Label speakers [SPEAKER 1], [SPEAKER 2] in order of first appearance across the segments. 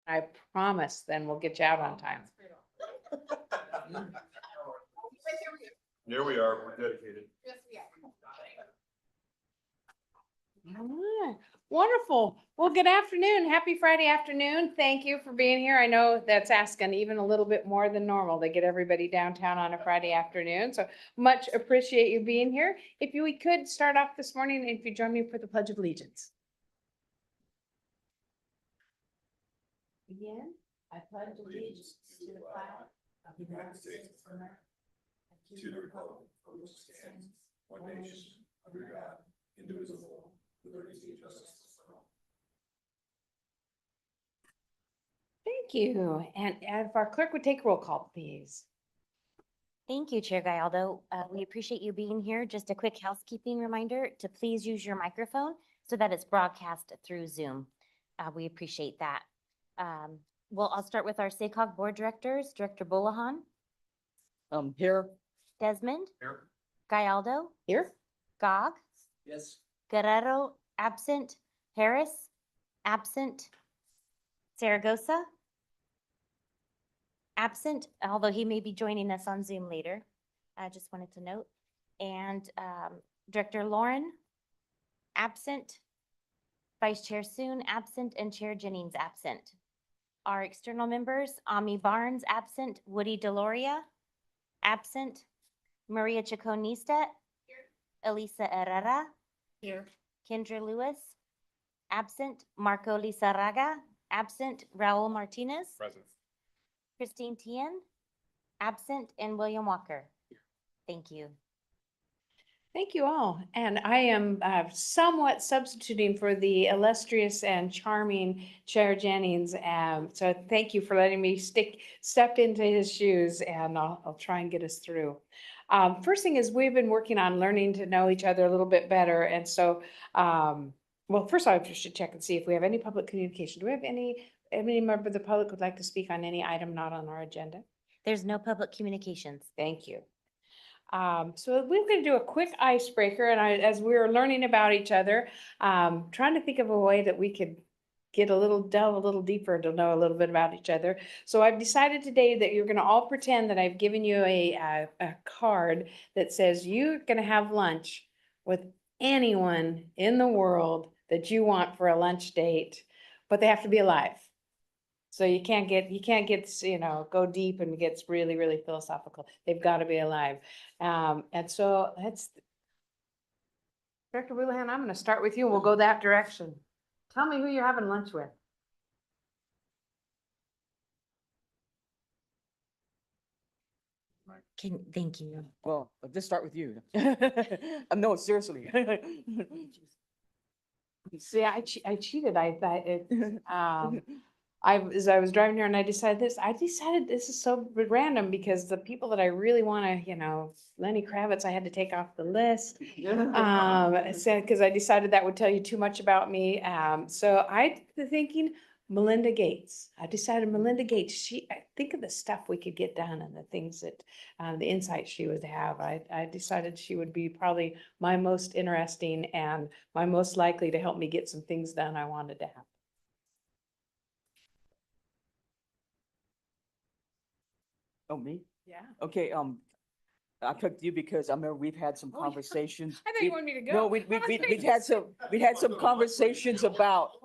[SPEAKER 1] I promise then we'll get you out on time.
[SPEAKER 2] There we are, we're dedicated.
[SPEAKER 1] All right. Wonderful. Well, good afternoon. Happy Friday afternoon. Thank you for being here. I know that's asking even a little bit more than normal to get everybody downtown on a Friday afternoon. So much appreciate you being here. If we could start off this morning, if you join me for the Pledge of Allegiance. Begin. I pledge allegiance to the flag of the United States of America, and to the republic for which it stands, one nation, under God, indivisible, with liberty and justice for all. Thank you. And if our clerk would take roll call, please.
[SPEAKER 3] Thank you, Chair Gallardo. We appreciate you being here. Just a quick housekeeping reminder to please use your microphone so that it's broadcast through Zoom. We appreciate that. Well, I'll start with our SACOG Board Directors, Director Bolahan,
[SPEAKER 4] Here.
[SPEAKER 3] Desmond,
[SPEAKER 2] Here.
[SPEAKER 3] Gallardo,
[SPEAKER 1] Here.
[SPEAKER 3] Gog,
[SPEAKER 4] Yes.
[SPEAKER 3] Guerrero, absent, Harris, absent, Zaragoza, absent, although he may be joining us on Zoom later. I just wanted to note. And Director Lauren, absent, Vice Chair Soon, absent, and Chair Jennings, absent. Our external members, Ami Barnes, absent, Woody Deloria, absent, Maria Chacon-Nistet, Elisa Herrera,
[SPEAKER 1] Here.
[SPEAKER 3] Kendra Lewis, absent, Marco Lizarraga, absent, Raul Martinez,
[SPEAKER 2] Present.
[SPEAKER 3] Christine Tien, absent, and William Walker. Thank you.
[SPEAKER 1] Thank you all. And I am somewhat substituting for the illustrious and charming Chair Jennings. So thank you for letting me step into his shoes, and I'll try and get us through. First thing is we've been working on learning to know each other a little bit better. And so, well, first of all, I should check and see if we have any public communication. Do we have any member of the public would like to speak on any item not on our agenda?
[SPEAKER 3] There's no public communications.
[SPEAKER 1] Thank you. So we're going to do a quick icebreaker, and as we were learning about each other, trying to think of a way that we could delve a little deeper to know a little bit about each other. So I've decided today that you're going to all pretend that I've given you a card that says you're going to have lunch with anyone in the world that you want for a lunch date, but they have to be alive. So you can't get, go deep and it gets really, really philosophical. They've got to be alive. And so that's, Director Wheelahan, I'm going to start with you and we'll go that direction. Tell me who you're having lunch with.
[SPEAKER 3] Thank you.
[SPEAKER 4] Well, let's start with you. No, seriously.
[SPEAKER 1] See, I cheated. As I was driving here and I decided this is so random because the people that I really want to, Lenny Kravitz, I had to take off the list. Because I decided that would tell you too much about me. So I thinking Melinda Gates. I decided Melinda Gates. I think of the stuff we could get done and the things that, the insights she would have. I decided she would be probably my most interesting and my most likely to help me get some things done I wanted to have.
[SPEAKER 4] Oh, me?
[SPEAKER 1] Yeah.
[SPEAKER 4] Okay, I picked you because I remember we've had some
[SPEAKER 1] Oh, yeah.
[SPEAKER 4] conversations.
[SPEAKER 1] I thought you wanted me to go.
[SPEAKER 4] No, we've had some conversations about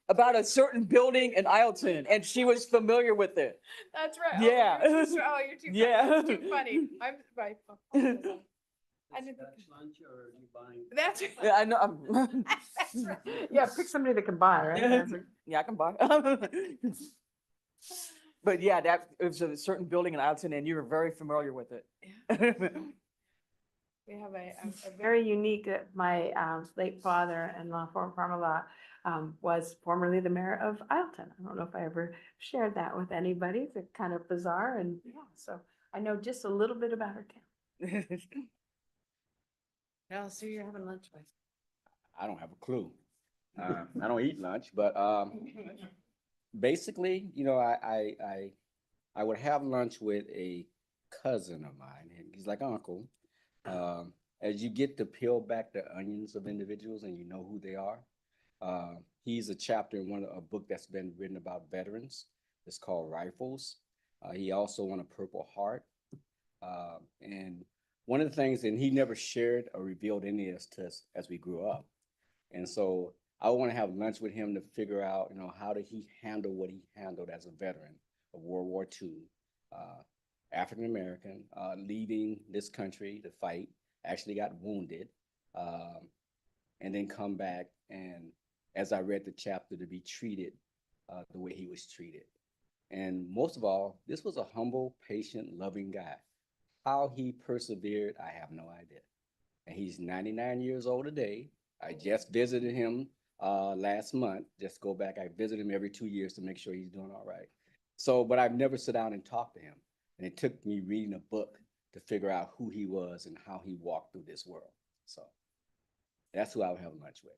[SPEAKER 4] a certain building in Ileton, and she was familiar with it.
[SPEAKER 1] That's right.
[SPEAKER 4] Yeah.
[SPEAKER 1] You're too
[SPEAKER 4] Yeah.
[SPEAKER 1] Too funny. I'm right. I didn't.
[SPEAKER 5] Lunch or are you buying?
[SPEAKER 1] That's
[SPEAKER 4] Yeah, I know.
[SPEAKER 1] that's right. Yeah, pick somebody that can buy, right?
[SPEAKER 4] Yeah, I can buy. But yeah, that it was a certain building in Ileton, and you were very familiar with it.
[SPEAKER 1] We have a very unique, my late father-in-law, former farmer-in-law, was formerly the mayor of Ileton. I don't know if I ever shared that with anybody. It's kind of bizarre, and yeah, so I know just a little bit about her town. Now, so you're having lunch with.
[SPEAKER 5] I don't have a clue. I don't eat lunch, but basically, I would have lunch with a cousin of mine, and he's like uncle. As you get to peel back the onions of individuals and you know who they are, He's a chapter in a book that's been written about veterans. It's called Rifles. He also won a Purple Heart. And one of the things, and he never shared or revealed any of this to us as we grew up. And so I want to have lunch with him to figure out, how did he handle what he handled as a veteran of World War II, African American, leaving this country to fight, actually got wounded, and then come back and, as I read the chapter, to be treated the way he was treated. And most of all, this was a humble, patient, loving guy. How he persevered, I have no idea. And he's 99 years old today. I just visited him last month. Just go back. I visit him every 2 years to make sure he's doing all right. So, but I've never sat down and talked to him. And it took me reading a book to figure out who he was and how he walked through this world. So that's who I would have lunch with.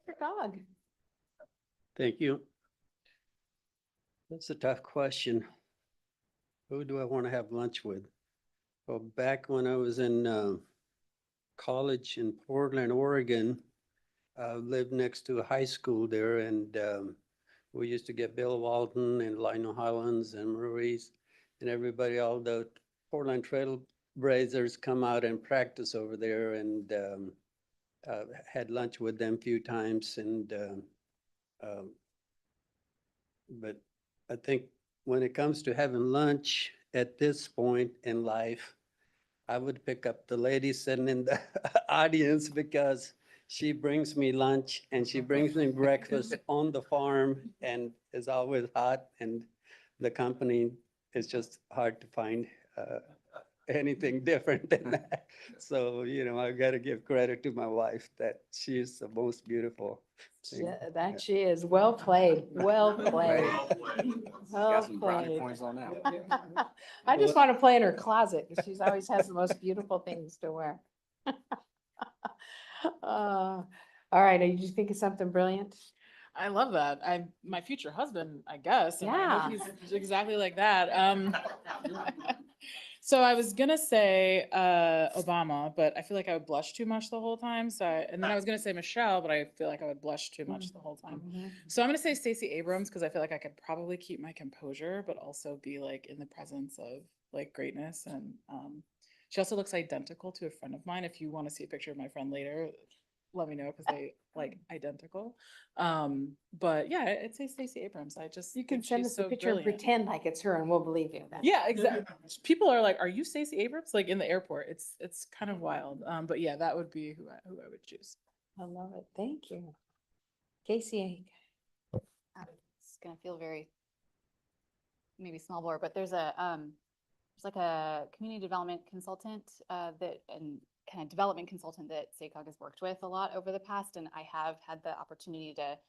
[SPEAKER 1] Your dog.
[SPEAKER 6] Thank you. That's a tough question. Who do I want to have lunch with? Well, back when I was in college in Portland, Oregon, I lived next to a high school there, and we used to get Bill Walton and Lionel Hollins and Maurice and everybody, all the Portland Trailblazers come out and practice over there, and had lunch with them a few times. And but I think when it comes to having lunch at this point in life, I would pick up the lady sitting in the audience, because she brings me lunch and she brings me breakfast on the farm, and is always hot, and the company is just hard to find anything different than that. So, I got to give credit to my wife that she is the most beautiful thing.
[SPEAKER 1] Yeah, that she is. Well played, well played. Well
[SPEAKER 5] Got some brownie
[SPEAKER 1] played.
[SPEAKER 5] points on that.
[SPEAKER 1] I just want to play in her closet because she's always has the most beautiful things to wear. All right, did you think of something brilliant?
[SPEAKER 7] I love that. My future husband, I guess. And I hope
[SPEAKER 1] Yeah.
[SPEAKER 7] he's exactly like that. So I was gonna say Obama, but I feel like I would blush too much the whole time. And then I was gonna say Michelle, but I feel like I would blush too much the whole time.
[SPEAKER 1] Mhm.
[SPEAKER 7] So I'm gonna say Stacey Abrams, because I feel like I could probably keep my composure, but also be like in the presence of like greatness. And she also looks identical to a friend of mine. If you want to see a picture of my friend later, let me know, because they like identical. But yeah, I'd say Stacey Abrams.
[SPEAKER 1] You can
[SPEAKER 7] think
[SPEAKER 1] send
[SPEAKER 7] she's
[SPEAKER 1] us a
[SPEAKER 7] so
[SPEAKER 1] picture and
[SPEAKER 7] brilliant.
[SPEAKER 1] pretend like it's her and we'll believe you.
[SPEAKER 7] Yeah, exactly. People are like, "Are you Stacey Abrams?" Like in the airport. It's kind of wild. But yeah, that would be who I would choose.
[SPEAKER 1] I love it. Thank you. Casey.
[SPEAKER 8] It's gonna feel very maybe small bore, but there's like a community development consultant and kind of development consultant that SACOG has worked with a lot over the past, and I have had the opportunity to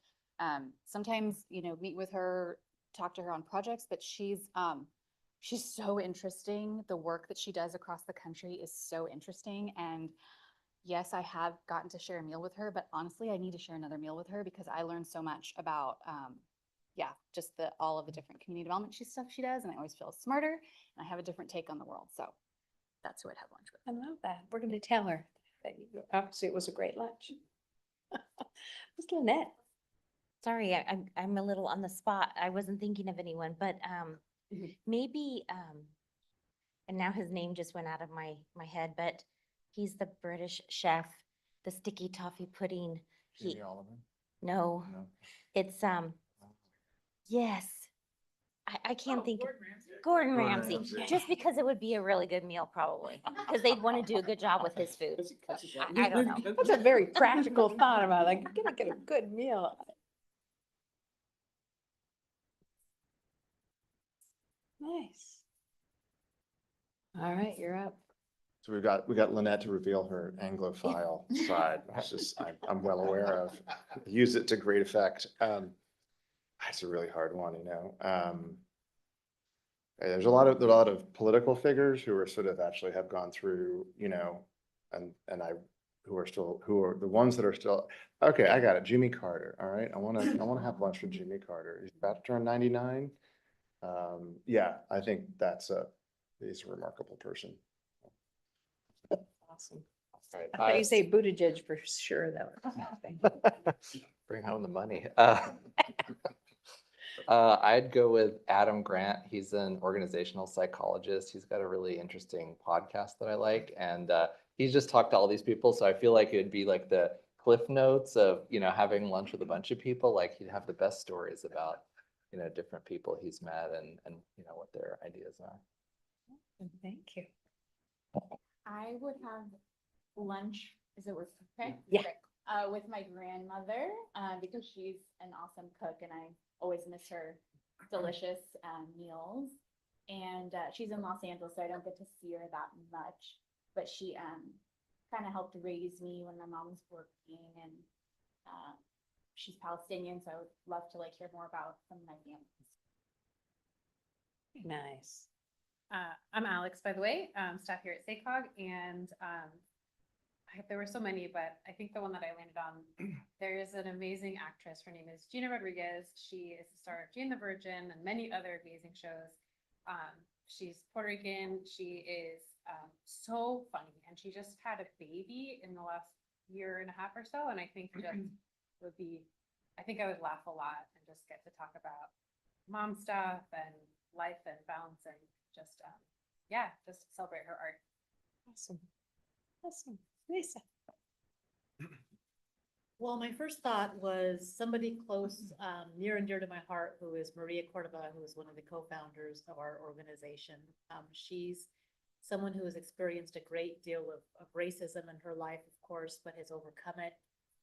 [SPEAKER 8] sometimes meet with her, talk to her on projects, but she's so interesting. The work that she does across the country is so interesting, and yes, I have gotten to share a meal with her, but honestly, I need to share another meal with her because I learned so much about, just all of the different community development stuff she does, and I always feel smarter, and I have a different take on the world. So that's who I'd have lunch with.
[SPEAKER 1] I love that. We're going to tell her that obviously it was a great lunch. Miss Lynette.
[SPEAKER 3] Sorry, I'm a little on the spot. I wasn't thinking of anyone, but maybe, and now his name just went out of my head, but he's the British chef, the sticky toffee pudding. No, it's, yes. I can't think. Gordon Ramsay, just because it would be a really good meal probably, because they'd want to do a good job with his food. I don't know.
[SPEAKER 1] That's a very practical thought about like, you're gonna get a good meal. Nice. All right, you're up.
[SPEAKER 2] So we got Lynette to reveal her Anglophile side, which is I'm well aware of. Use it to great effect. It's a really hard one, There's a lot of political figures who are sort of actually have gone through, who are the ones that are still, okay, I got it. Jimmy Carter. All right. I want to have lunch with Jimmy Carter. He's about to turn 99. Yeah, I think he's a remarkable person.
[SPEAKER 1] Awesome.
[SPEAKER 2] Right.
[SPEAKER 1] I thought you say Buttigieg for sure, though.
[SPEAKER 9] Bring home the money. I'd go with Adam Grant. He's an organizational psychologist. He's got a really interesting podcast that I like, and he's just talked to all these people. So I feel like it'd be like the cliff notes of, having lunch with a bunch of people. Like he'd have the best stories about, different people he's met and what their ideas are.
[SPEAKER 1] Thank you.
[SPEAKER 10] I would have lunch, is it with, okay?
[SPEAKER 1] Yeah.
[SPEAKER 10] Great. With my grandmother, because she's an awesome cook and I always miss her delicious meals. And she's in Los Angeles, so I don't get to see her that much. But she kind of helped raise me when my mom was working, and she's Palestinian, so I would love to hear more about some of my family.
[SPEAKER 1] Nice.
[SPEAKER 11] I'm Alex, by the way, staff here at SACOG, and there were so many, but I think the one that I landed on, there is an amazing actress. Her name is Gina Rodriguez. She is the star of Jane the Virgin and many other amazing shows. She's Puerto Rican. She is so funny, and she just had a baby in the last year and a half or so, and I think just I think I would laugh a lot and just get to talk about mom stuff and life and balance and just just celebrate her art.
[SPEAKER 1] Awesome. Awesome. Lisa.
[SPEAKER 12] Well, my first thought was somebody close, near and dear to my heart, who is Maria Cordova, who is one of the co-founders of our organization. She's someone who has experienced a great deal of racism in her life, of course, but has overcome it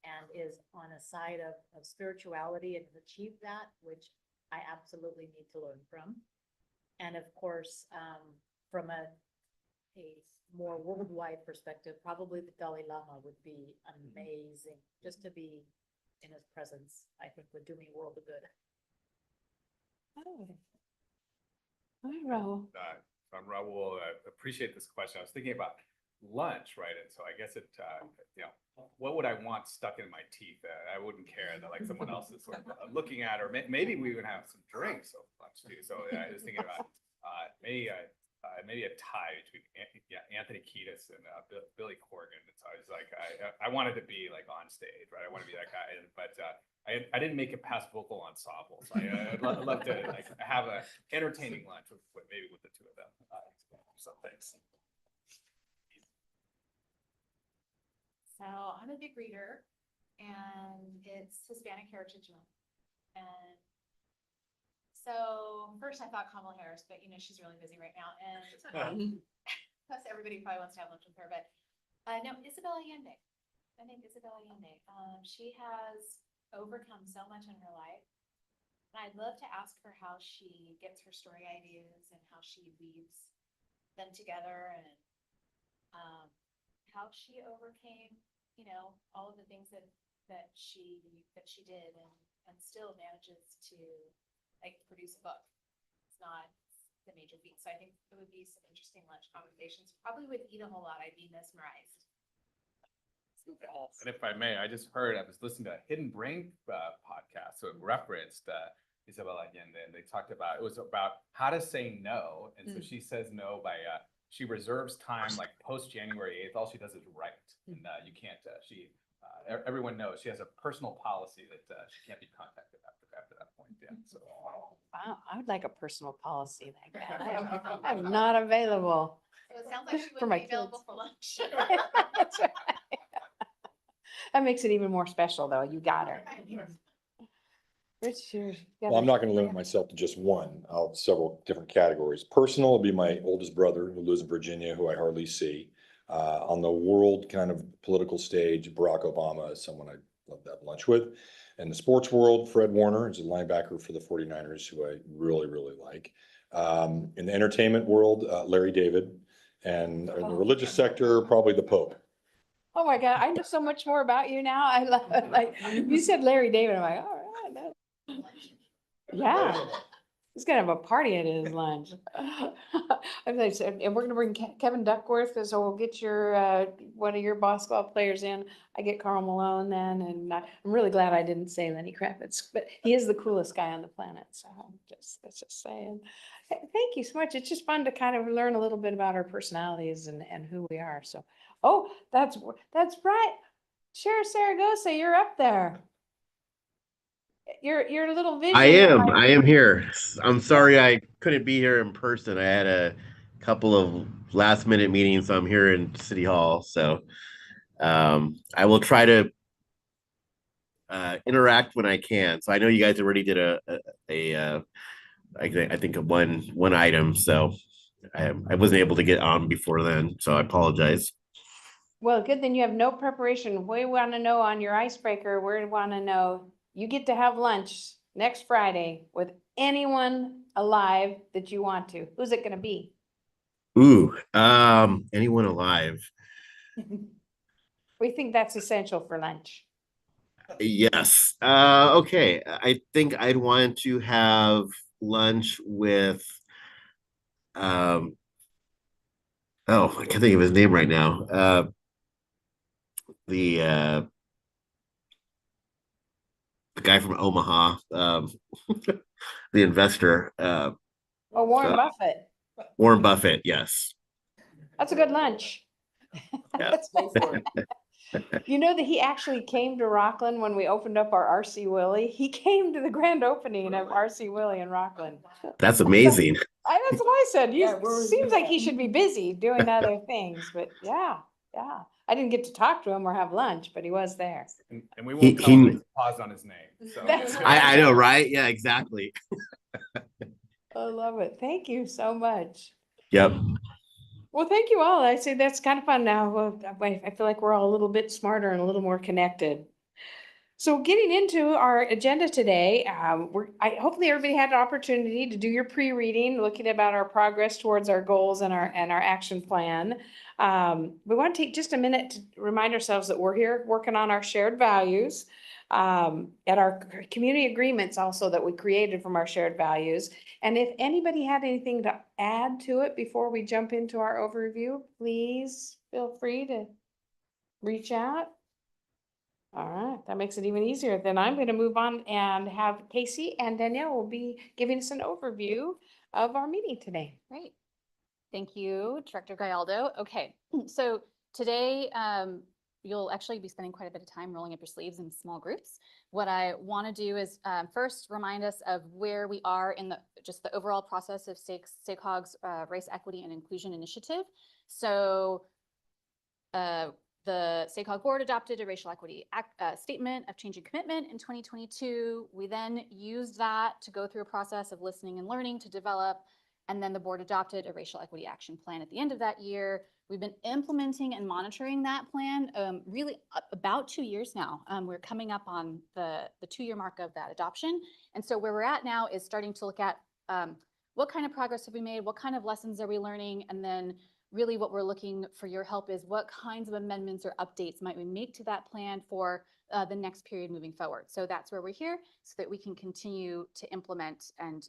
[SPEAKER 12] and is on a side of spirituality and has achieved that, which I absolutely need to learn from. And of course, from a more worldwide perspective, probably the Dalai Lama would be amazing. Just to be in his presence, I think would do me a world of good.
[SPEAKER 1] Oh. Hi, Raul.
[SPEAKER 13] I'm Raul. I appreciate this question. I was thinking about lunch, right? And so I guess what would I want stuck in my teeth that I wouldn't care that someone else is sort of looking at, or maybe we would have some drinks at lunch too. So I was thinking about maybe a tie between Anthony Kiedis and Billy Corgan. And so I was I wanted to be on stage, right? I want to be that guy, but I didn't make it past vocal ensemble. So I'd love to have an entertaining lunch with the two of them. So thanks.
[SPEAKER 10] So I'm a big reader, and it's Hispanic Heritage Month. And so first I thought Kamala Harris, but she's really busy right now, and plus everybody probably wants to have lunch with her. But no, Isabel Allende. I think Isabel Allende. She has overcome so much in her life, and I'd love to ask her how she gets her story ideas and how she weaves them together, and how she overcame, all of the things that she did, and still manages to produce a book. It's not the major feat. So I think it would be some interesting lunch conversations. Probably would eat a whole lot. I'd be mesmerized.
[SPEAKER 13] And if I may, I was listening to a Hidden Brain podcast, so it referenced Isabel Allende, and they talked about, it was about how to say no. And so she says no by, she reserves time post January 8th. All she does is write, and you can't, everyone knows she has a personal policy that she can't be contacted after that point. Yeah. So.
[SPEAKER 1] Wow, I would like a personal policy like that. I'm not available.
[SPEAKER 10] So it sounds like she
[SPEAKER 1] For
[SPEAKER 10] would
[SPEAKER 1] my
[SPEAKER 10] be available
[SPEAKER 1] kids.
[SPEAKER 10] for lunch.
[SPEAKER 1] That's right. That makes it even more special, though. You got her. Richard.
[SPEAKER 14] Well, I'm not going to limit myself to just one. I'll have several different categories. Personal would be my oldest brother who lives in Virginia, who I hardly see. On the world kind of political stage, Barack Obama is someone I'd love to have lunch with. In the sports world, Fred Warner is a linebacker for the 49ers, who I really, really like. In the entertainment world, Larry David. And in the religious sector, probably the Pope.
[SPEAKER 1] Oh my God, I know so much more about you now. I love it. You said Larry David. I'm like, all right. Yeah. He's gonna have a party at his lunch. And we're gonna bring Kevin Duckworth, so we'll get your one of your basketball players in. I get Karl Malone then, and I'm really glad I didn't say Lenny Kravitz, but he is the coolest guy on the planet. So that's just saying. Thank you so much. It's just fun to kind of learn a little bit about our personalities and who we are. So Oh, that's right. Sheriff Saragosa, you're up there. Your little vision.
[SPEAKER 15] I am here. I'm sorry I couldn't be here in person. I had a couple of last minute meetings, so I'm here in City Hall. So I will try to interact when I can. So I know you guys already did I think a one item, so I wasn't able to get on before then, so I apologize.
[SPEAKER 1] Well, good, then you have no preparation. We want to know on your icebreaker, we want to know, you get to have lunch next Friday with anyone alive that you want to. Who's it gonna be?
[SPEAKER 15] Ooh, anyone alive?
[SPEAKER 1] We think that's essential for lunch.
[SPEAKER 15] Yes. Okay. I think I'd want to have lunch with oh, I can't think of his name right now. The the guy from Omaha, the investor,
[SPEAKER 1] Oh, Warren Buffett.
[SPEAKER 15] Warren Buffett. Yes.
[SPEAKER 1] That's a good lunch.
[SPEAKER 15] Yeah.
[SPEAKER 4] Let's go for it.
[SPEAKER 1] You know that he actually came to Rockland when we opened up our RC Willie? He came to the grand opening of RC Willie in Rockland.
[SPEAKER 15] That's amazing.
[SPEAKER 1] That's what I said.
[SPEAKER 4] Yeah, where was
[SPEAKER 1] Seems
[SPEAKER 4] he
[SPEAKER 1] like
[SPEAKER 4] at?
[SPEAKER 1] he should be busy doing other things, but yeah. I didn't get to talk to him or have lunch, but he was there.
[SPEAKER 13] And we
[SPEAKER 15] He-
[SPEAKER 13] won't tell him
[SPEAKER 15] he-
[SPEAKER 13] to pause on his name. So
[SPEAKER 1] That's
[SPEAKER 15] I know, right? Yeah, exactly.
[SPEAKER 1] I love it. Thank you so much.
[SPEAKER 15] Yep.
[SPEAKER 1] Well, thank you all. I say that's kind of fun now. Well, I feel like we're all a little bit smarter and a little more connected. So getting into our agenda today, hopefully everybody had an opportunity to do your pre-reading, looking about our progress towards our goals and our action plan. We want to take just a minute to remind ourselves that we're here working on our shared values, at our community agreements also that we created from our shared values. And if anybody had anything to add to it before we jump into our overview, please feel free to reach out. All right, that makes it even easier. Then I'm going to move on and have Casey and Danielle will be giving us an overview of our meeting today.
[SPEAKER 8] Great. Thank you, Director Gallardo. Okay, so today you'll actually be spending quite a bit of time rolling up your sleeves in small groups. What I want to do is first remind us of where we are in just the overall process of SACOG's Race Equity and Inclusion Initiative. So the SACOG board adopted a racial equity statement of change and commitment in 2022. We then used that to go through a process of listening and learning to develop, and then the board adopted a racial equity action plan at the end of that year. We've been implementing and monitoring that plan really about 2 years now. We're coming up on the 2-year mark of that adoption. And so where we're at now is starting to look at what kind of progress have we made, what kind of lessons are we learning, and then really what we're looking for your help is what kinds of amendments or updates might we make to that plan for the next period moving forward. So that's where we're here so that we can continue to implement and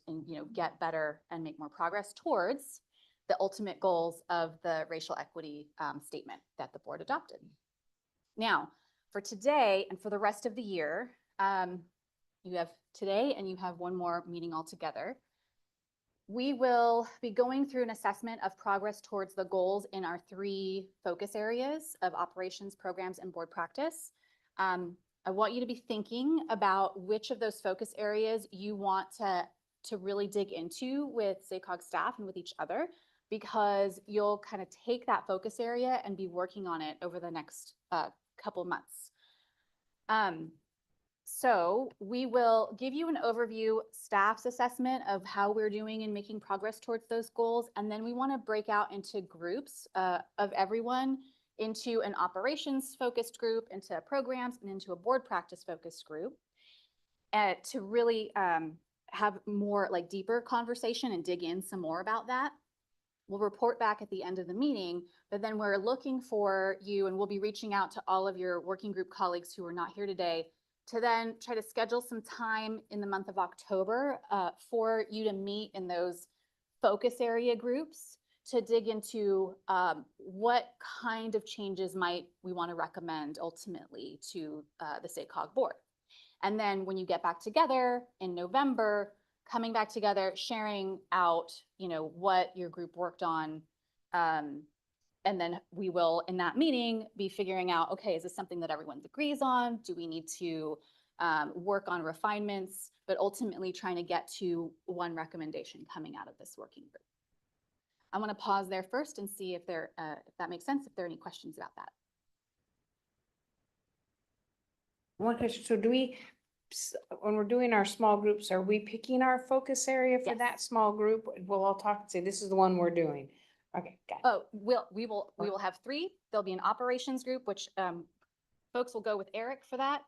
[SPEAKER 8] get better and make more progress towards the ultimate goals of the racial equity statement that the board adopted. Now, for today and for the rest of the year, you have today and you have one more meeting altogether. We will be going through an assessment of progress towards the goals in our 3 focus areas of operations, programs, and board practice. I want you to be thinking about which of those focus areas you want to really dig into with SACOG staff and with each other, because you'll kind of take that focus area and be working on it over the next couple months. So we will give you an overview staff's assessment of how we're doing in making progress towards those goals. And then we want to break out into groups of everyone into an operations focused group, into programs, and into a board practice focused group to really have more deeper conversation and dig in some more about that. We'll report back at the end of the meeting, but then we're looking for you, and we'll be reaching out to all of your working group colleagues who are not here today to then try to schedule some time in the month of October for you to meet in those focus area groups to dig into what kind of changes might we want to recommend ultimately to the SACOG board. And then when you get back together in November, coming back together, sharing out, what your group worked on And then we will, in that meeting, be figuring out, okay, is this something that everyone agrees on? Do we need to work on refinements, but ultimately trying to get to one recommendation coming out of this working group. I want to pause there first and see if if that makes sense, if there are any questions about that.
[SPEAKER 1] One question, so do we, when we're doing our small groups, are we picking our focus area for
[SPEAKER 8] Yes.
[SPEAKER 1] that small group? We'll all talk and say, this is the one we're doing. Okay, got it.
[SPEAKER 8] Oh, we will have 3. There'll be an operations group, which folks will go with Eric for that.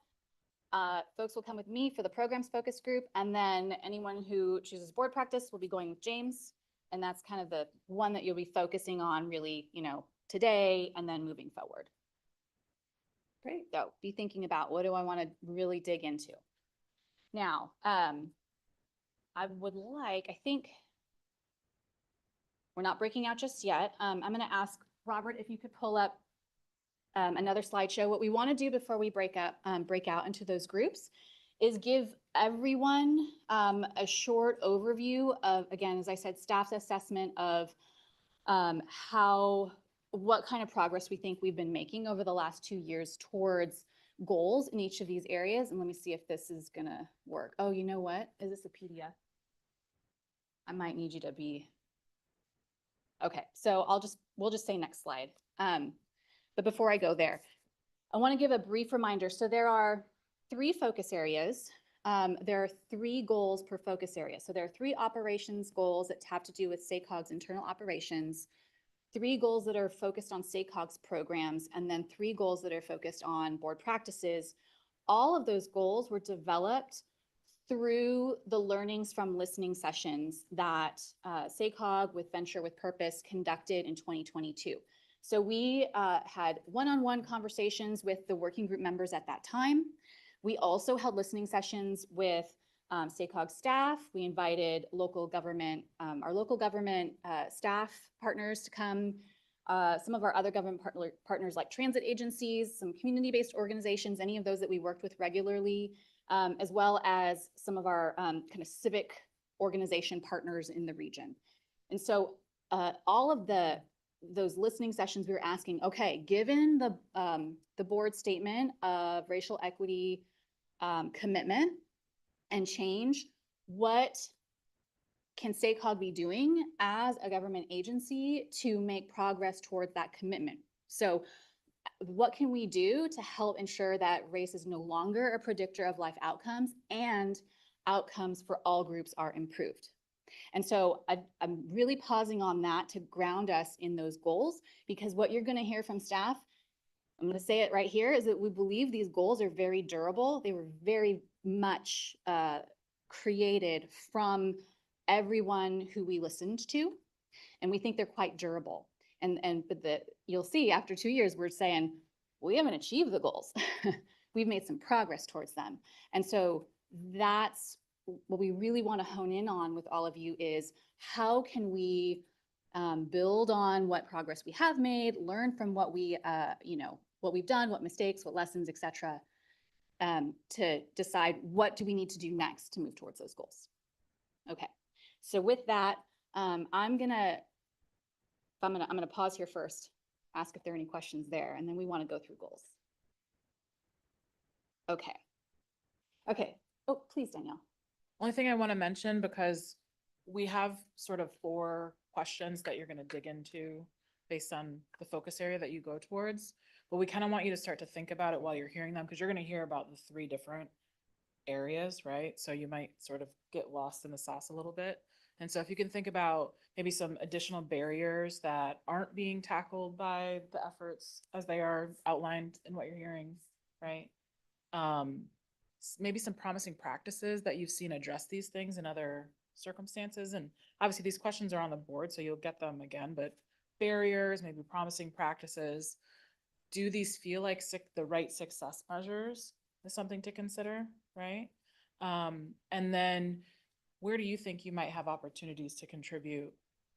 [SPEAKER 8] Folks will come with me for the programs focus group. And then anyone who chooses board practice will be going with James. And that's kind of the one that you'll be focusing on really, today and then moving forward.
[SPEAKER 1] Great.
[SPEAKER 8] So be thinking about, what do I want to really dig into? Now, I think we're not breaking out just yet. I'm going to ask Robert if you could pull up another slideshow. What we want to do before we break out into those groups is give everyone a short overview of, again, as I said, staff's assessment of what kind of progress we think we've been making over the last 2 years towards goals in each of these areas. And let me see if this is gonna work. Oh, you know what? Is this a PDF? I might need you to be, okay, so we'll just say next slide. But before I go there, I want to give a brief reminder. So there are 3 focus areas. There are 3 goals per focus area. So there are 3 operations goals that have to do with SACOG's internal operations, 3 goals that are focused on SACOG's programs, and then 3 goals that are focused on board practices. All of those goals were developed through the learnings from listening sessions that SACOG with Venture with Purpose conducted in 2022. So we had one-on-one conversations with the working group members at that time. We also held listening sessions with SACOG staff. We invited local government, our local government staff partners to come, some of our other government partners like transit agencies, some community-based organizations, any of those that we worked with regularly, as well as some of our kind of civic organization partners in the region. And so all of those listening sessions, we were asking, okay, given the board statement of racial equity commitment and change, what can SACOG be doing as a government agency to make progress towards that commitment? So what can we do to help ensure that race is no longer a predictor of life outcomes and outcomes for all groups are improved? And so I'm really pausing on that to ground us in those goals, because what you're going to hear from staff, I'm going to say it right here, is that we believe these goals are very durable. They were very much created from everyone who we listened to, and we think they're quite durable. But you'll see after 2 years, we're saying, we haven't achieved the goals. We've made some progress towards them. And so that's what we really want to hone in on with all of you, is how can we build on what progress we have made, learn from what what we've done, what mistakes, what lessons, et cetera, to decide what do we need to do next to move towards those goals. Okay, so with that, I'm gonna pause here first, ask if there are any questions there, and then we want to go through goals. Okay. Oh, please, Danielle.
[SPEAKER 7] Only thing I want to mention, because we have sort of 4 questions that you're going to dig into based on the focus area that you go towards, but we kind of want you to start to think about it while you're hearing them, because you're going to hear about the 3 different areas, right? So you might sort of get lost in the sauce a little bit. And so if you can think about maybe some additional barriers that aren't being tackled by the efforts as they are outlined in what you're hearing, right? Maybe some promising practices that you've seen address these things in other circumstances. And obviously these questions are on the board, so you'll get them again, but barriers, maybe promising practices. Do these feel like the right success measures is something to consider, right? And then where do you think you might have opportunities to contribute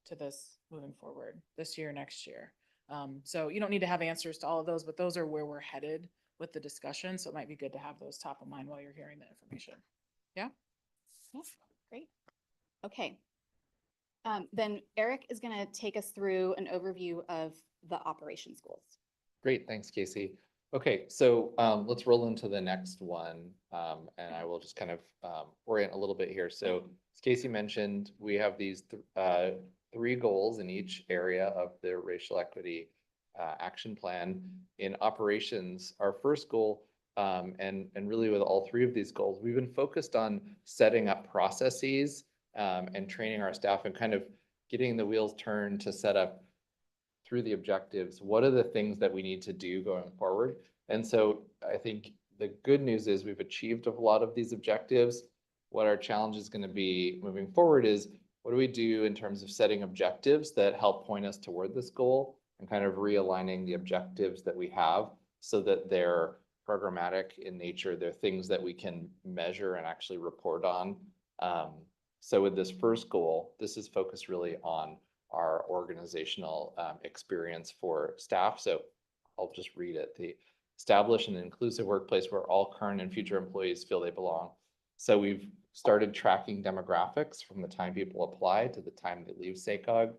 [SPEAKER 7] to this moving forward this year, next year? So you don't need to have answers to all of those, but those are where we're headed with the discussion. So it might be good to have those top of mind while you're hearing the information. Yeah?
[SPEAKER 8] Yeah, great. Okay. Then Eric is gonna take us through an overview of the operations goals.
[SPEAKER 9] Great, thanks, Casey. Okay, so let's roll into the next one, and I will just kind of orient a little bit here. So as Casey mentioned, we have these 3 goals in each area of the racial equity action plan. In operations, our first goal, and really with all 3 of these goals, we've been focused on setting up processes and training our staff and kind of getting the wheels turned to set up through the objectives, what are the things that we need to do going forward? And so I think the good news is we've achieved a lot of these objectives. What our challenge is going to be moving forward is what do we do in terms of setting objectives that help point us toward this goal and kind of realigning the objectives that we have so that they're programmatic in nature. They're things that we can measure and actually report on. So with this first goal, this is focused really on our organizational experience for staff. So I'll just read it. The establish an inclusive workplace where all current and future employees feel they belong. So we've started tracking demographics from the time people apply to the time they leave SACOG.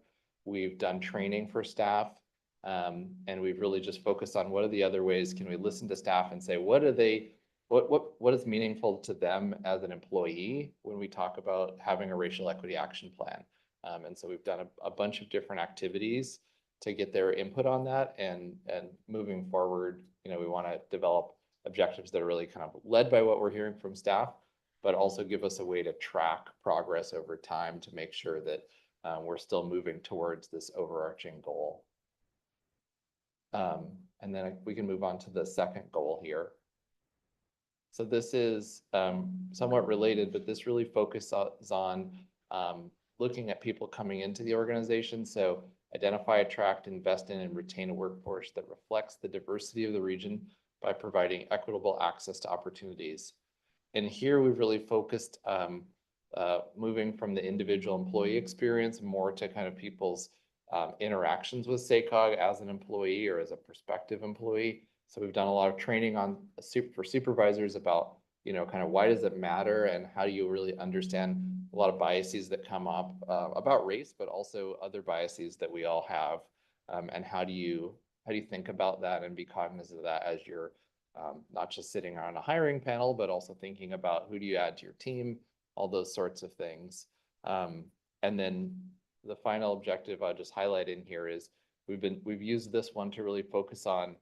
[SPEAKER 9] We've done training for staff, and we've really just focused on what are the other ways can we listen to staff and say, what is meaningful to them as an employee when we talk about having a racial equity action plan. And so we've done a bunch of different activities to get their input on that. And moving forward, we want to develop objectives that are really kind of led by what we're hearing from staff, but also give us a way to track progress over time to make sure that we're still moving towards this overarching goal. And then we can move on to the second goal here. So this is somewhat related, but this really focuses on looking at people coming into the organization. So identify, attract, invest in, and retain a workforce that reflects the diversity of the region by providing equitable access to opportunities. And here we've really focused moving from the individual employee experience more to kind of people's interactions with SACOG as an employee or as a prospective employee. So we've done a lot of training for supervisors about kind of why does it matter and how do you really understand a lot of biases that come up about race, but also other biases that we all have, and how do you think about that and be cognizant of that as you're not just sitting on a hiring panel, but also thinking about who do you add to your team, all those sorts of things. And then the final objective I'll just highlight in here is we've used this one to really focus on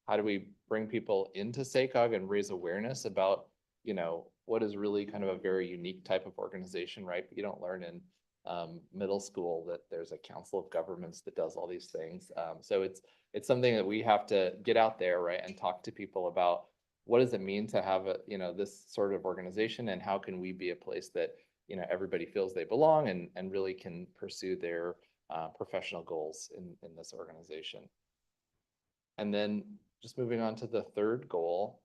[SPEAKER 9] how do we bring people into SACOG and raise awareness about what is really kind of a very unique type of organization, right? You don't learn in middle school that there's a council of governments that does all these things. So it's something that we have to get out there, right, and talk to people about what does it mean to have this sort of organization, and how can we be a place that everybody feels they belong and really can pursue their professional goals in this organization. And then just moving on to the third goal.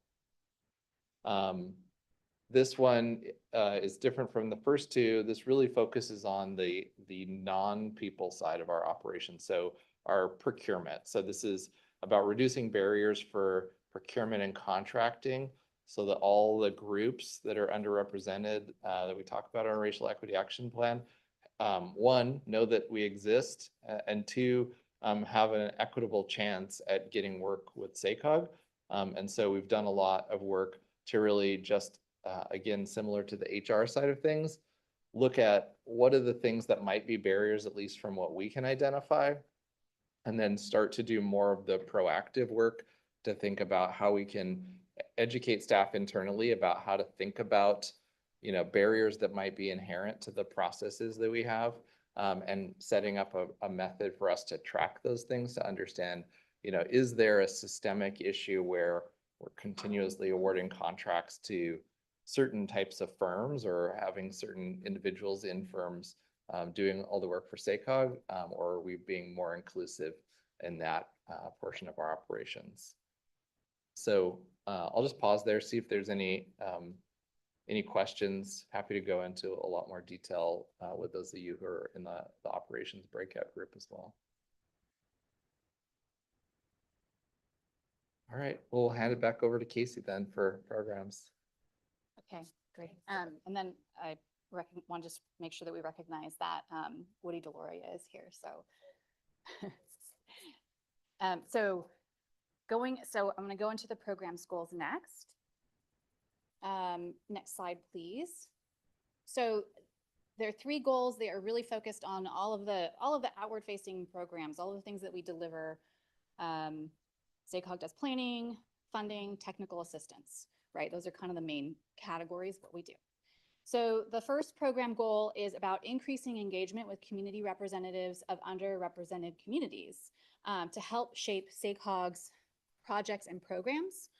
[SPEAKER 9] This one is different from the first 2. This really focuses on the non-people side of our operation, so our procurement. So this is about reducing barriers for procurement and contracting so that all the groups that are underrepresented that we talk about in our racial equity action plan, 1, know that we exist, and 2, have an equitable chance at getting work with SACOG. And so we've done a lot of work to really just, again, similar to the HR side of things, look at what are the things that might be barriers, at least from what we can identify, and then start to do more of the proactive work to think about how we can educate staff internally about how to think about barriers that might be inherent to the processes that we have, and setting up a method for us to track those things to understand, is there a systemic issue where we're continuously awarding contracts to certain types of firms or having certain individuals in firms doing all the work for SACOG, or are we being more inclusive in that portion of our operations? So I'll just pause there, see if there's any questions. Happy to go into a lot more detail with those of you who are in the operations breakout group as well. All right, we'll hand it back over to Casey then for programs.
[SPEAKER 8] Okay, great. And then I want to just make sure that we recognize that Woody Deloria is here. So, so I'm going to go into the programs goals next. Next slide, please. So there are 3 goals. They are really focused on all of the outward facing programs, all of the things that we deliver. SACOG does planning, funding, technical assistance, right? Those are kind of the main categories, what we do. So the first program goal is about increasing engagement with community representatives of underrepresented communities to help shape SACOG's projects and programs.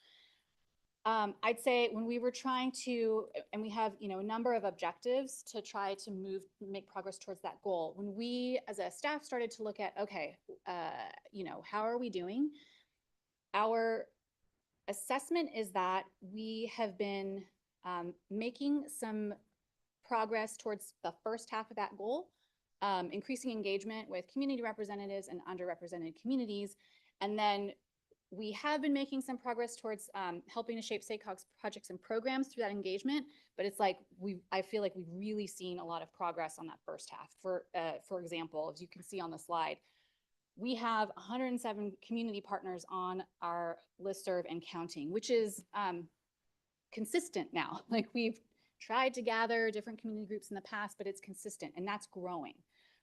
[SPEAKER 8] I'd say when we were trying to, and we have, a number of objectives to try to make progress towards that goal. When we, as a staff, started to look at, okay, how are we doing? Our assessment is that we have been making some progress towards the first half of that goal, increasing engagement with community representatives and underrepresented communities. And then we have been making some progress towards helping to shape SACOG's projects and programs through that engagement, but it's like I feel like we've really seen a lot of progress on that first half. For example, as you can see on the slide, we have 107 community partners on our listserv and counting, which is consistent now. Like, we've tried to gather different community groups in the past, but it's consistent, and that's growing,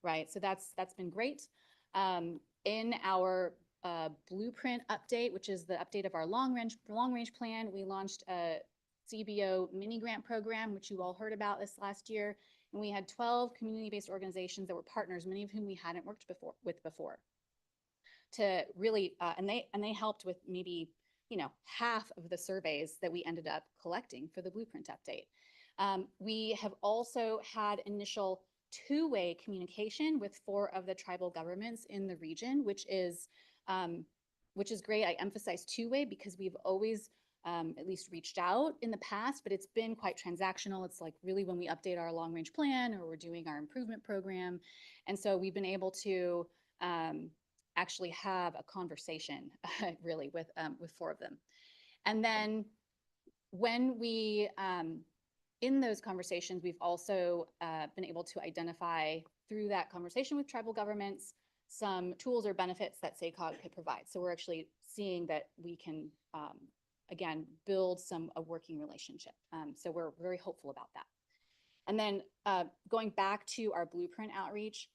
[SPEAKER 8] right? So that's been great. In our blueprint update, which is the update of our long range plan, we launched a CBO mini grant program, which you all heard about this last year. And we had 12 community-based organizations that were partners, many of whom we hadn't worked with before. To really, and they helped with maybe, half of the surveys that we ended up collecting for the blueprint update. We have also had initial two-way communication with 4 of the tribal governments in the region, which is great. I emphasize two-way because we've always at least reached out in the past, but it's been quite transactional. It's like really when we update our long-range plan or we're doing our improvement program. And so we've been able to actually have a conversation really with 4 of them. And then when we, in those conversations, we've also been able to identify through that conversation with tribal governments some tools or benefits that SACOG could provide. So we're actually seeing that we can, again, build a working relationship. So we're very hopeful about that. And then going back to our blueprint outreach,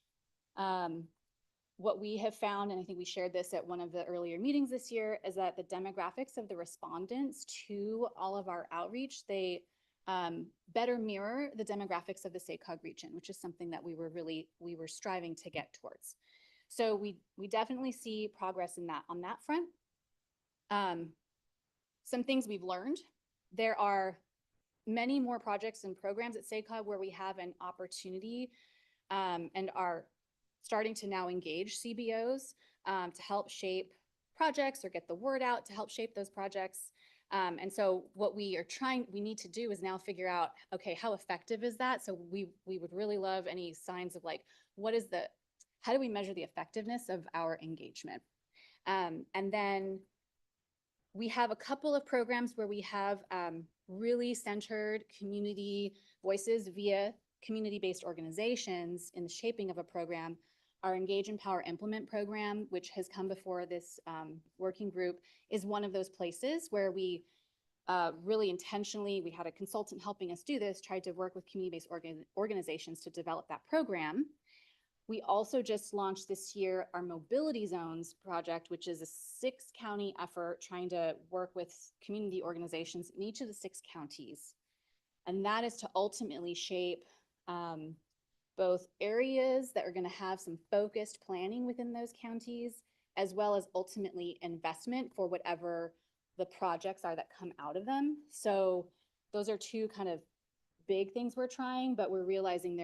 [SPEAKER 8] what we have found, and I think we shared this at one of the earlier meetings this year, is that the demographics of the respondents to all of our outreach, they better mirror the demographics of the SACOG region, which is something that we were striving to get towards. So we definitely see progress on that front. Some things we've learned: there are many more projects and programs at SACOG where we have an opportunity and are starting to now engage CBOs to help shape projects or get the word out to help shape those projects. And so what we need to do is now figure out, okay, how effective is that? So we would really love any signs of like, how do we measure the effectiveness of our engagement? And then we have a couple of programs where we have really centered community voices via community-based organizations in the shaping of a program. Our Engage, Empower, Implement program, which has come before this working group, is one of those places where we really intentionally, we had a consultant helping us do this, tried to work with community-based organizations to develop that program. We also just launched this year our Mobility Zones project, which is a 6-county effort trying to work with community organizations in each of the 6 counties. And that is to ultimately shape both areas that are going to have some focused planning within those counties, as well as ultimately investment for whatever the projects are that come out of them. So those are 2 kind of big things we're trying, but we're realizing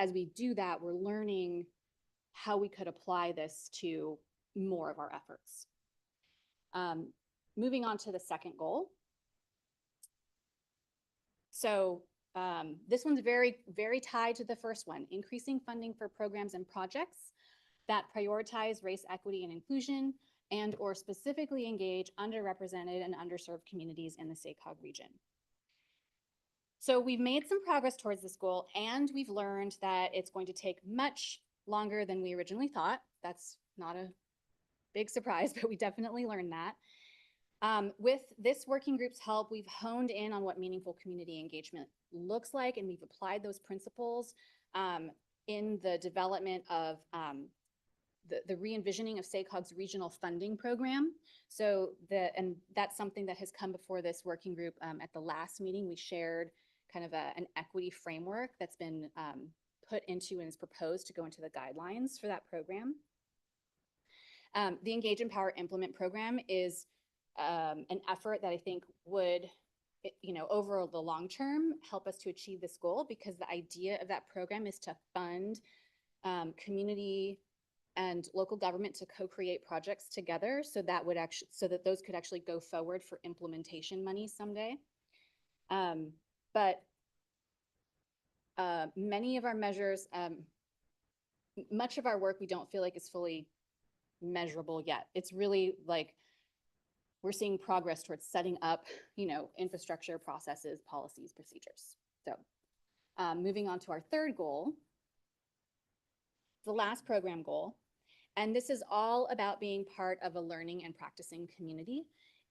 [SPEAKER 8] as we do that, we're learning how we could apply this to more of our efforts. Moving on to the second goal. So this one's very, very tied to the first one: increasing funding for programs and projects that prioritize race, equity, and inclusion, and or specifically engage underrepresented and underserved communities in the SACOG region. So we've made some progress towards this goal, and we've learned that it's going to take much longer than we originally thought. That's not a big surprise, but we definitely learned that. With this working group's help, we've honed in on what meaningful community engagement looks like, and we've applied those principles in the development of the re-envisioning of SACOG's regional funding program. So and that's something that has come before this working group. At the last meeting, we shared kind of an equity framework that's been put into and is proposed to go into the guidelines for that program. The Engage, Empower, Implement program is an effort that I think would, over the long term, help us to achieve this goal, because the idea of that program is to fund community and local government to co-create projects together, so that those could actually go forward for implementation money someday. But many of our measures, much of our work, we don't feel like is fully measurable yet. It's really like we're seeing progress towards setting up, infrastructure, processes, policies, procedures. So moving on to our third goal, the last program goal. And this is all about being part of a learning and practicing community.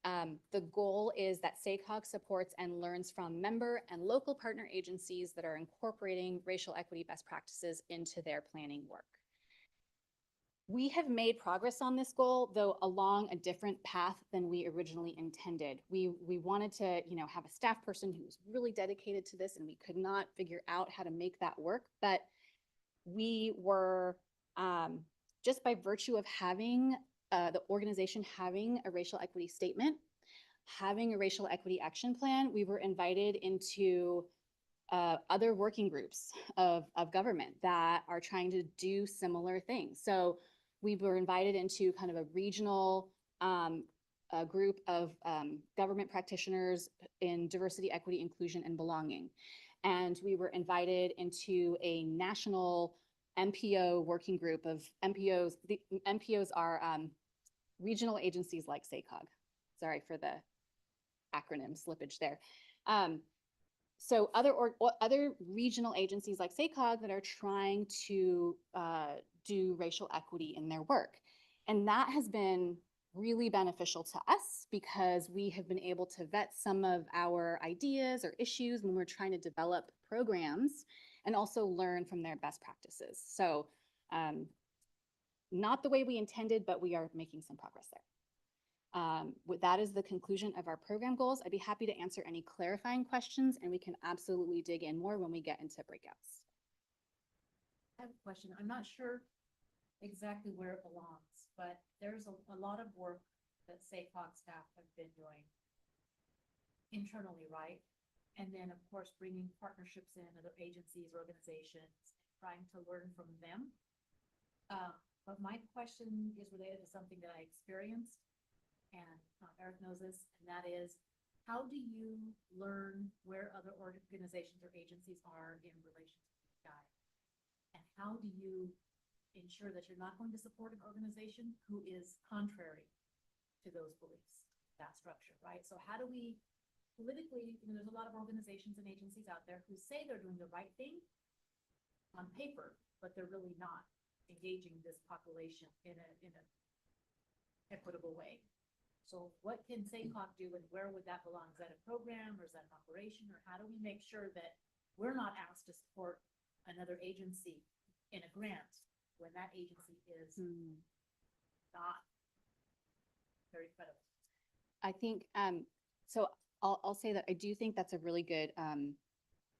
[SPEAKER 8] The goal is that SACOG supports and learns from member and local partner agencies that are incorporating racial equity best practices into their planning work. We have made progress on this goal, though along a different path than we originally intended. We wanted to, have a staff person who was really dedicated to this, and we could not figure out how to make that work. But we were, just by virtue of having the organization having a racial equity statement, having a racial equity action plan, we were invited into other working groups of government that are trying to do similar things. So we were invited into kind of a regional group of government practitioners in diversity, equity, inclusion, and belonging. And we were invited into a national MPO working group of MPOs. The MPOs are regional agencies like SACOG. Sorry for the acronym slippage there. So other regional agencies like SACOG that are trying to do racial equity in their work. And that has been really beneficial to us, because we have been able to vet some of our ideas or issues when we're trying to develop programs, and also learn from their best practices. So not the way we intended, but we are making some progress there. That is the conclusion of our program goals. I'd be happy to answer any clarifying questions, and we can absolutely dig in more when we get into breakouts.
[SPEAKER 12] I have a question. I'm not sure exactly where it belongs, but there's a lot of work that SACOG staff have been doing internally, right? And then, of course, bringing partnerships in, other agencies, organizations, trying to learn from them. But my question is related to something that I experienced, and Eric knows this, and that is, how do you learn where other organizations or agencies are in relation to this guy? And how do you ensure that you're not going to support an organization who is contrary to those beliefs, that structure, right? So how do we politically, there's a lot of organizations and agencies out there who say they're doing the right thing on paper, but they're really not engaging this population in a equitable way. So what can SACOG do, and where would that belong? Is that a program, or is that an operation, or how do we make sure that we're not asked to support another agency in a grant when that agency is not very credible?
[SPEAKER 8] I think, so I'll say that I do think that's a really good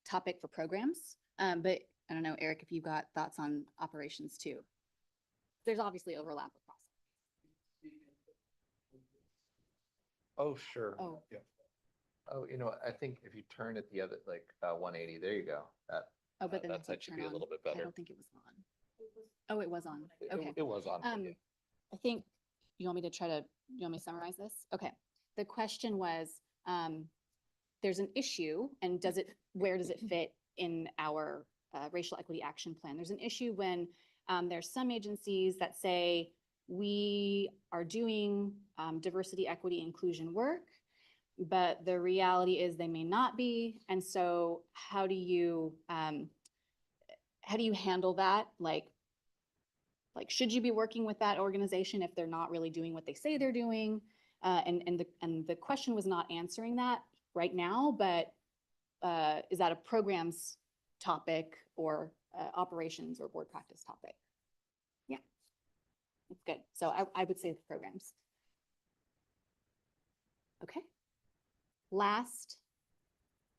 [SPEAKER 8] topic for programs, but I don't know, Eric, if you've got thoughts on operations too. There's obviously overlap across.
[SPEAKER 9] Oh, sure.
[SPEAKER 8] Oh.
[SPEAKER 9] Yeah. Oh, I think if you turn it the other, 180, there you go.
[SPEAKER 8] Oh, but then
[SPEAKER 9] that side should be a little bit better.
[SPEAKER 8] I don't think it was on. Oh, it was on. Okay.
[SPEAKER 9] It was on. Yeah.
[SPEAKER 8] I think, you want me to summarize this? Okay. The question was, there's an issue, and where does it fit in our racial equity action plan? There's an issue when there's some agencies that say we are doing diversity, equity, inclusion work, but the reality is they may not be. And so how do you handle that? Like, should you be working with that organization if they're not really doing what they say they're doing? And the question was not answering that right now, but is that a programs topic or operations or board practice topic? Yeah, that's good. So I would say the programs. Okay. Last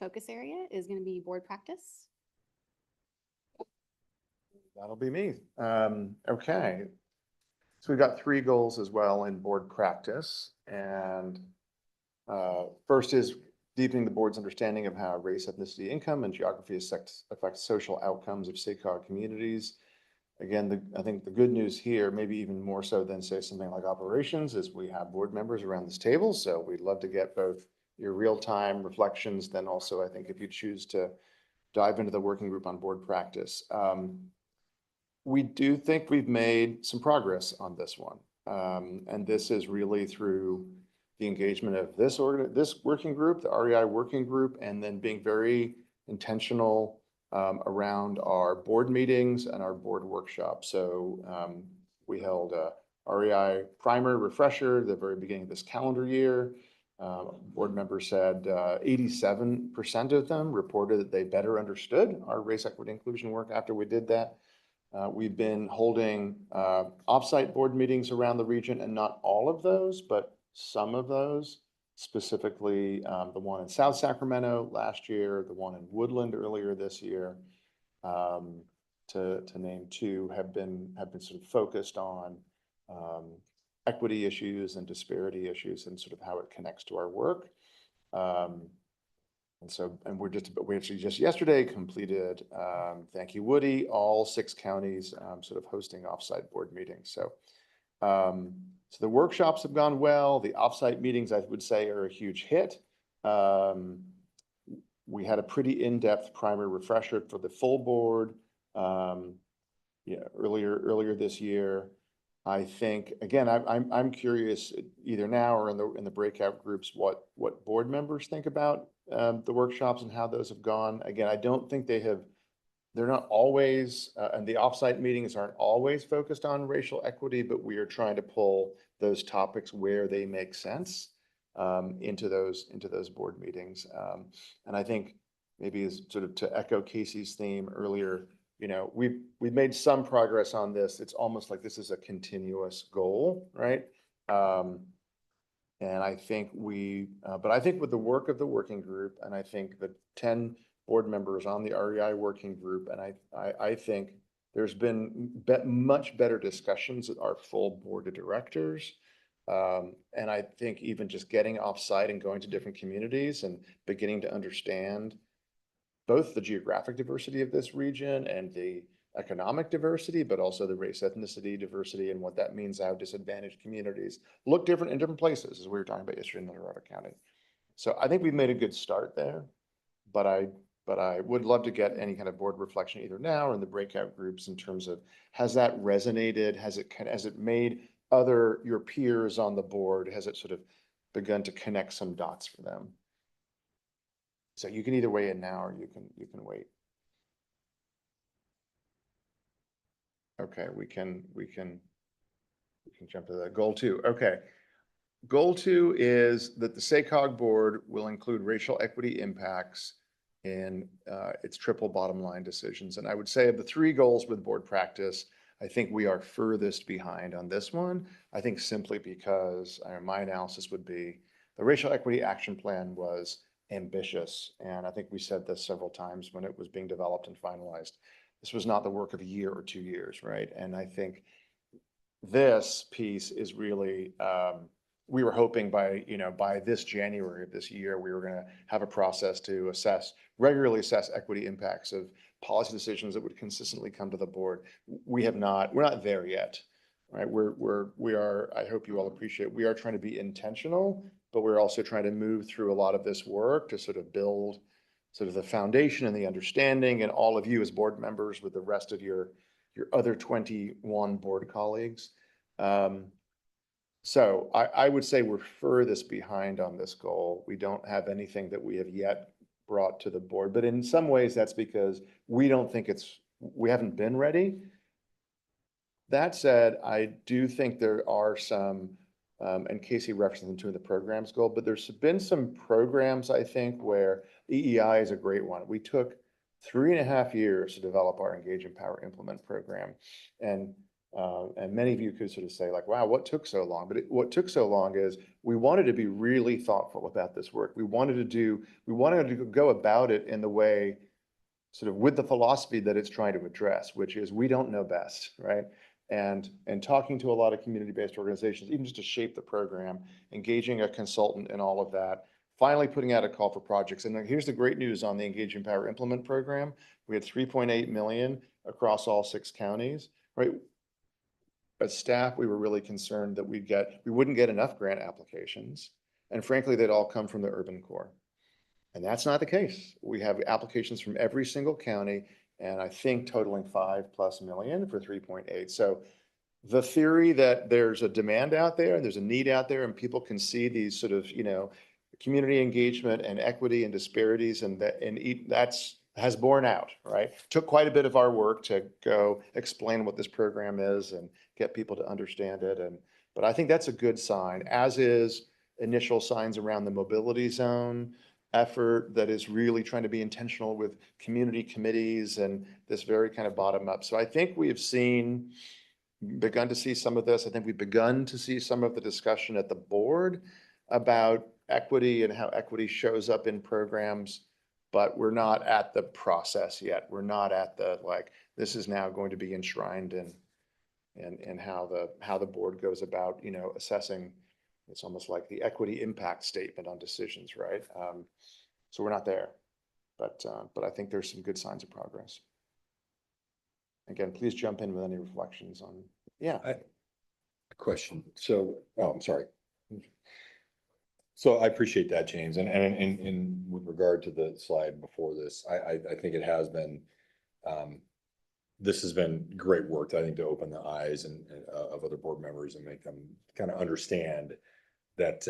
[SPEAKER 8] focus area is going to be board practice.
[SPEAKER 2] That'll be me. Okay. So we've got 3 goals as well in board practice. And first is deepening the board's understanding of how race, ethnicity, income, and geography affect social outcomes of SACOG communities. Again, I think the good news here, maybe even more so than say something like operations, is we have board members around this table. So we'd love to get both your real-time reflections, then also I think if you choose to dive into the working group on board practice. We do think we've made some progress on this one. And this is really through the engagement of this working group, the REI Working Group, and then being very intentional around our board meetings and our board workshops. So we held a REI primer refresher at the very beginning of this calendar year. Board members said 87% of them reported that they better understood our race, equity, inclusion work after we did that. We've been holding offsite board meetings around the region, and not all of those, but some of those, specifically the one in South Sacramento last year, the one in Woodland earlier this year, to name 2, have been sort of focused on equity issues and disparity issues and sort of how it connects to our work. And we actually just yesterday completed, thank you, Woody, all 6 counties sort of hosting offsite board meetings. So the workshops have gone well. The offsite meetings, I would say, are a huge hit. We had a pretty in-depth primer refresher for the full board earlier this year. I think, again, I'm curious either now or in the breakout groups what board members think about the workshops and how those have gone. Again, I don't think they're not always, and the offsite meetings aren't always focused on racial equity, but we are trying to pull those topics where they make sense into those board meetings. And I think maybe as sort of to echo Casey's theme earlier, we've made some progress on this. It's almost like this is a continuous goal, right? And I think but I think with the work of the working group, and I think the 10 board members on the REI Working Group, and I think there's been much better discussions with our full board of directors. And I think even just getting offsite and going to different communities and beginning to understand both the geographic diversity of this region and the economic diversity, but also the race, ethnicity, diversity, and what that means, how disadvantaged communities look different in different places, as we were talking about yesterday in Colorado County. So I think we've made a good start there, but I would love to get any kind of board reflection either now or in the breakout groups in terms of, has that resonated? Has it made your peers on the board, has it sort of begun to connect some dots for them? So you can either weigh in now or you can wait. Okay, we can jump to the goal 2. Okay. Goal 2 is that the SACOG board will include racial equity impacts in its triple bottom line decisions. And I would say of the 3 goals with board practice, I think we are furthest behind on this one. I think simply because my analysis would be the racial equity action plan was ambitious. And I think we said this several times when it was being developed and finalized. This was not the work of a year or 2 years, right? And I think this piece is really, we were hoping by this January of this year, we were going to have a process to regularly assess equity impacts of policy decisions that would consistently come to the board. We're not there yet, right? We are, I hope you all appreciate, we are trying to be intentional, but we're also trying to move through a lot of this work to sort of build sort of the foundation and the understanding, and all of you as board members with the rest of your other 21 board colleagues. So So I would say we're furthest behind on this goal. We don't have anything that we have yet brought to the board, but in some ways that's because we don't think we haven't been ready. That said, I do think there are some, and Casey referenced them too in the programs goal, but there's been some programs, I think, where EEI is a great one. We took 3.5 years to develop our Engage, Empower, Implement program. And many of you could sort of say like, wow, what took so long? But what took so long is we wanted to be really thoughtful about this work. We wanted to go about it in the way, sort of with the philosophy that it's trying to address, which is we don't know best, right? And talking to a lot of community-based organizations, even just to shape the program, engaging a consultant and all of that, finally putting out a call for projects. And then here's the great news on the Engage, Empower, Implement program. We had 3.8 million across all 6 counties, right? As staff, we were really concerned that we wouldn't get enough grant applications. And frankly, they'd all come from the urban core. And that's not the case. We have applications from every single county, and I think totaling 5+ million for 3.8. So the theory that there's a demand out there and there's a need out there and people can see these sort of, community engagement and equity and disparities and that's has borne out, right? Took quite a bit of our work to go explain what this program is and get people to understand it. But I think that's a good sign, as is initial signs around the mobility zone effort that is really trying to be intentional with community committees and this very kind of bottom up. So I think we have begun to see some of this. I think we've begun to see some of the discussion at the board about equity and how equity shows up in programs, but we're not at the process yet. We're not at the, this is now going to be enshrined in how the board goes about, assessing. It's almost like the equity impact statement on decisions, right? So we're not there, but I think there's some good signs of progress. Again, please jump in with any reflections on,
[SPEAKER 14] Question. So, I'm sorry. So I appreciate that, James. And with regard to the slide before this, I think it has been, this has been great work, I think, to open the eyes of other board members and make them kind of understand that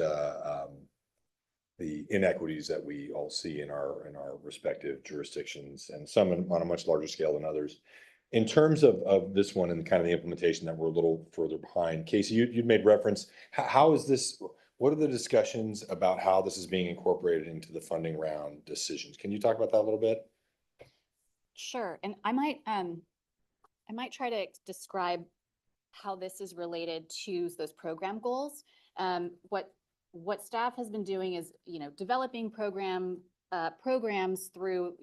[SPEAKER 14] the inequities that we all see in our respective jurisdictions, and some on a much larger scale than others. In terms of this one and kind of the implementation that we're a little further behind, Casey, you'd made reference. How is this? What are the discussions about how this is being incorporated into the funding round decisions? Can you talk about that a little bit?
[SPEAKER 8] Sure, and I might try to describe how this is related to those program goals. What staff has been doing is, developing programs through,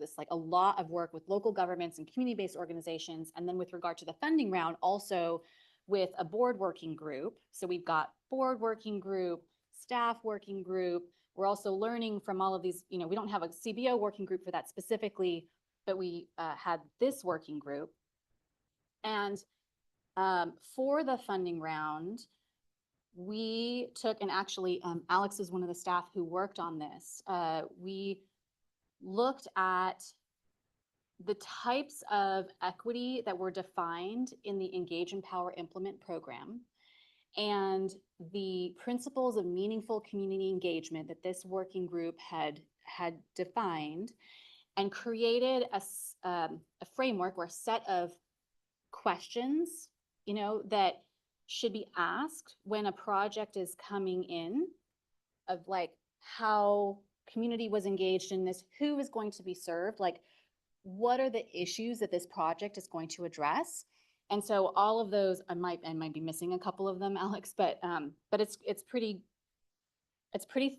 [SPEAKER 8] this like a lot of work with local governments and community-based organizations. And then with regard to the funding round, also with a board working group. So we've got board working group, staff working group. We're also learning from all of these, we don't have a CBO working group for that specifically, but we had this working group. And for the funding round, we took, and actually Alex is one of the staff who worked on this. We looked at the types of equity that were defined in the Engage, Empower, Implement program and the principles of meaningful community engagement that this working group had defined, and created a framework or a set of questions, that should be asked when a project is coming in, of like how community was engaged in this, who is going to be served, like what are the issues that this project is going to address. And so all of those, I might be missing a couple of them, Alex, but it's pretty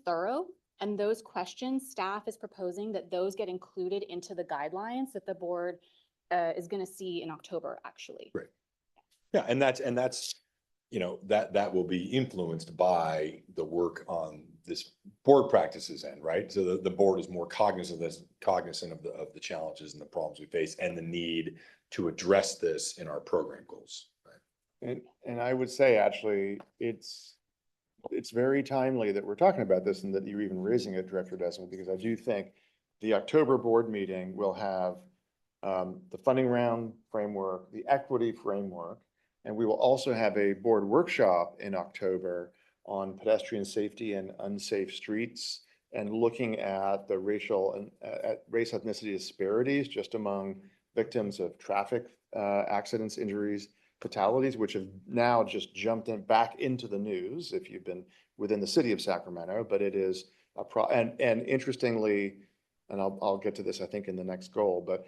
[SPEAKER 8] thorough. And those questions, staff is proposing that those get included into the guidelines that the board is going to see in October, actually.
[SPEAKER 14] Right. Yeah, and that's that will be influenced by the work on this board practices end, right? So the board is more cognizant of the challenges and the problems we face and the need to address this in our program goals. Right?
[SPEAKER 2] And I would say actually it's very timely that we're talking about this and that you're even raising it, Director Desmond, because I do think the October board meeting will have the funding round framework, the equity framework, And we will also have a board workshop in October on pedestrian safety and unsafe streets, and looking at the racial and at race ethnicity disparities just among victims of traffic accidents, injuries, fatalities, which have now just jumped back into the news if you've been within the city of Sacramento. But it is and interestingly, and I'll get to this, I think, in the next goal, but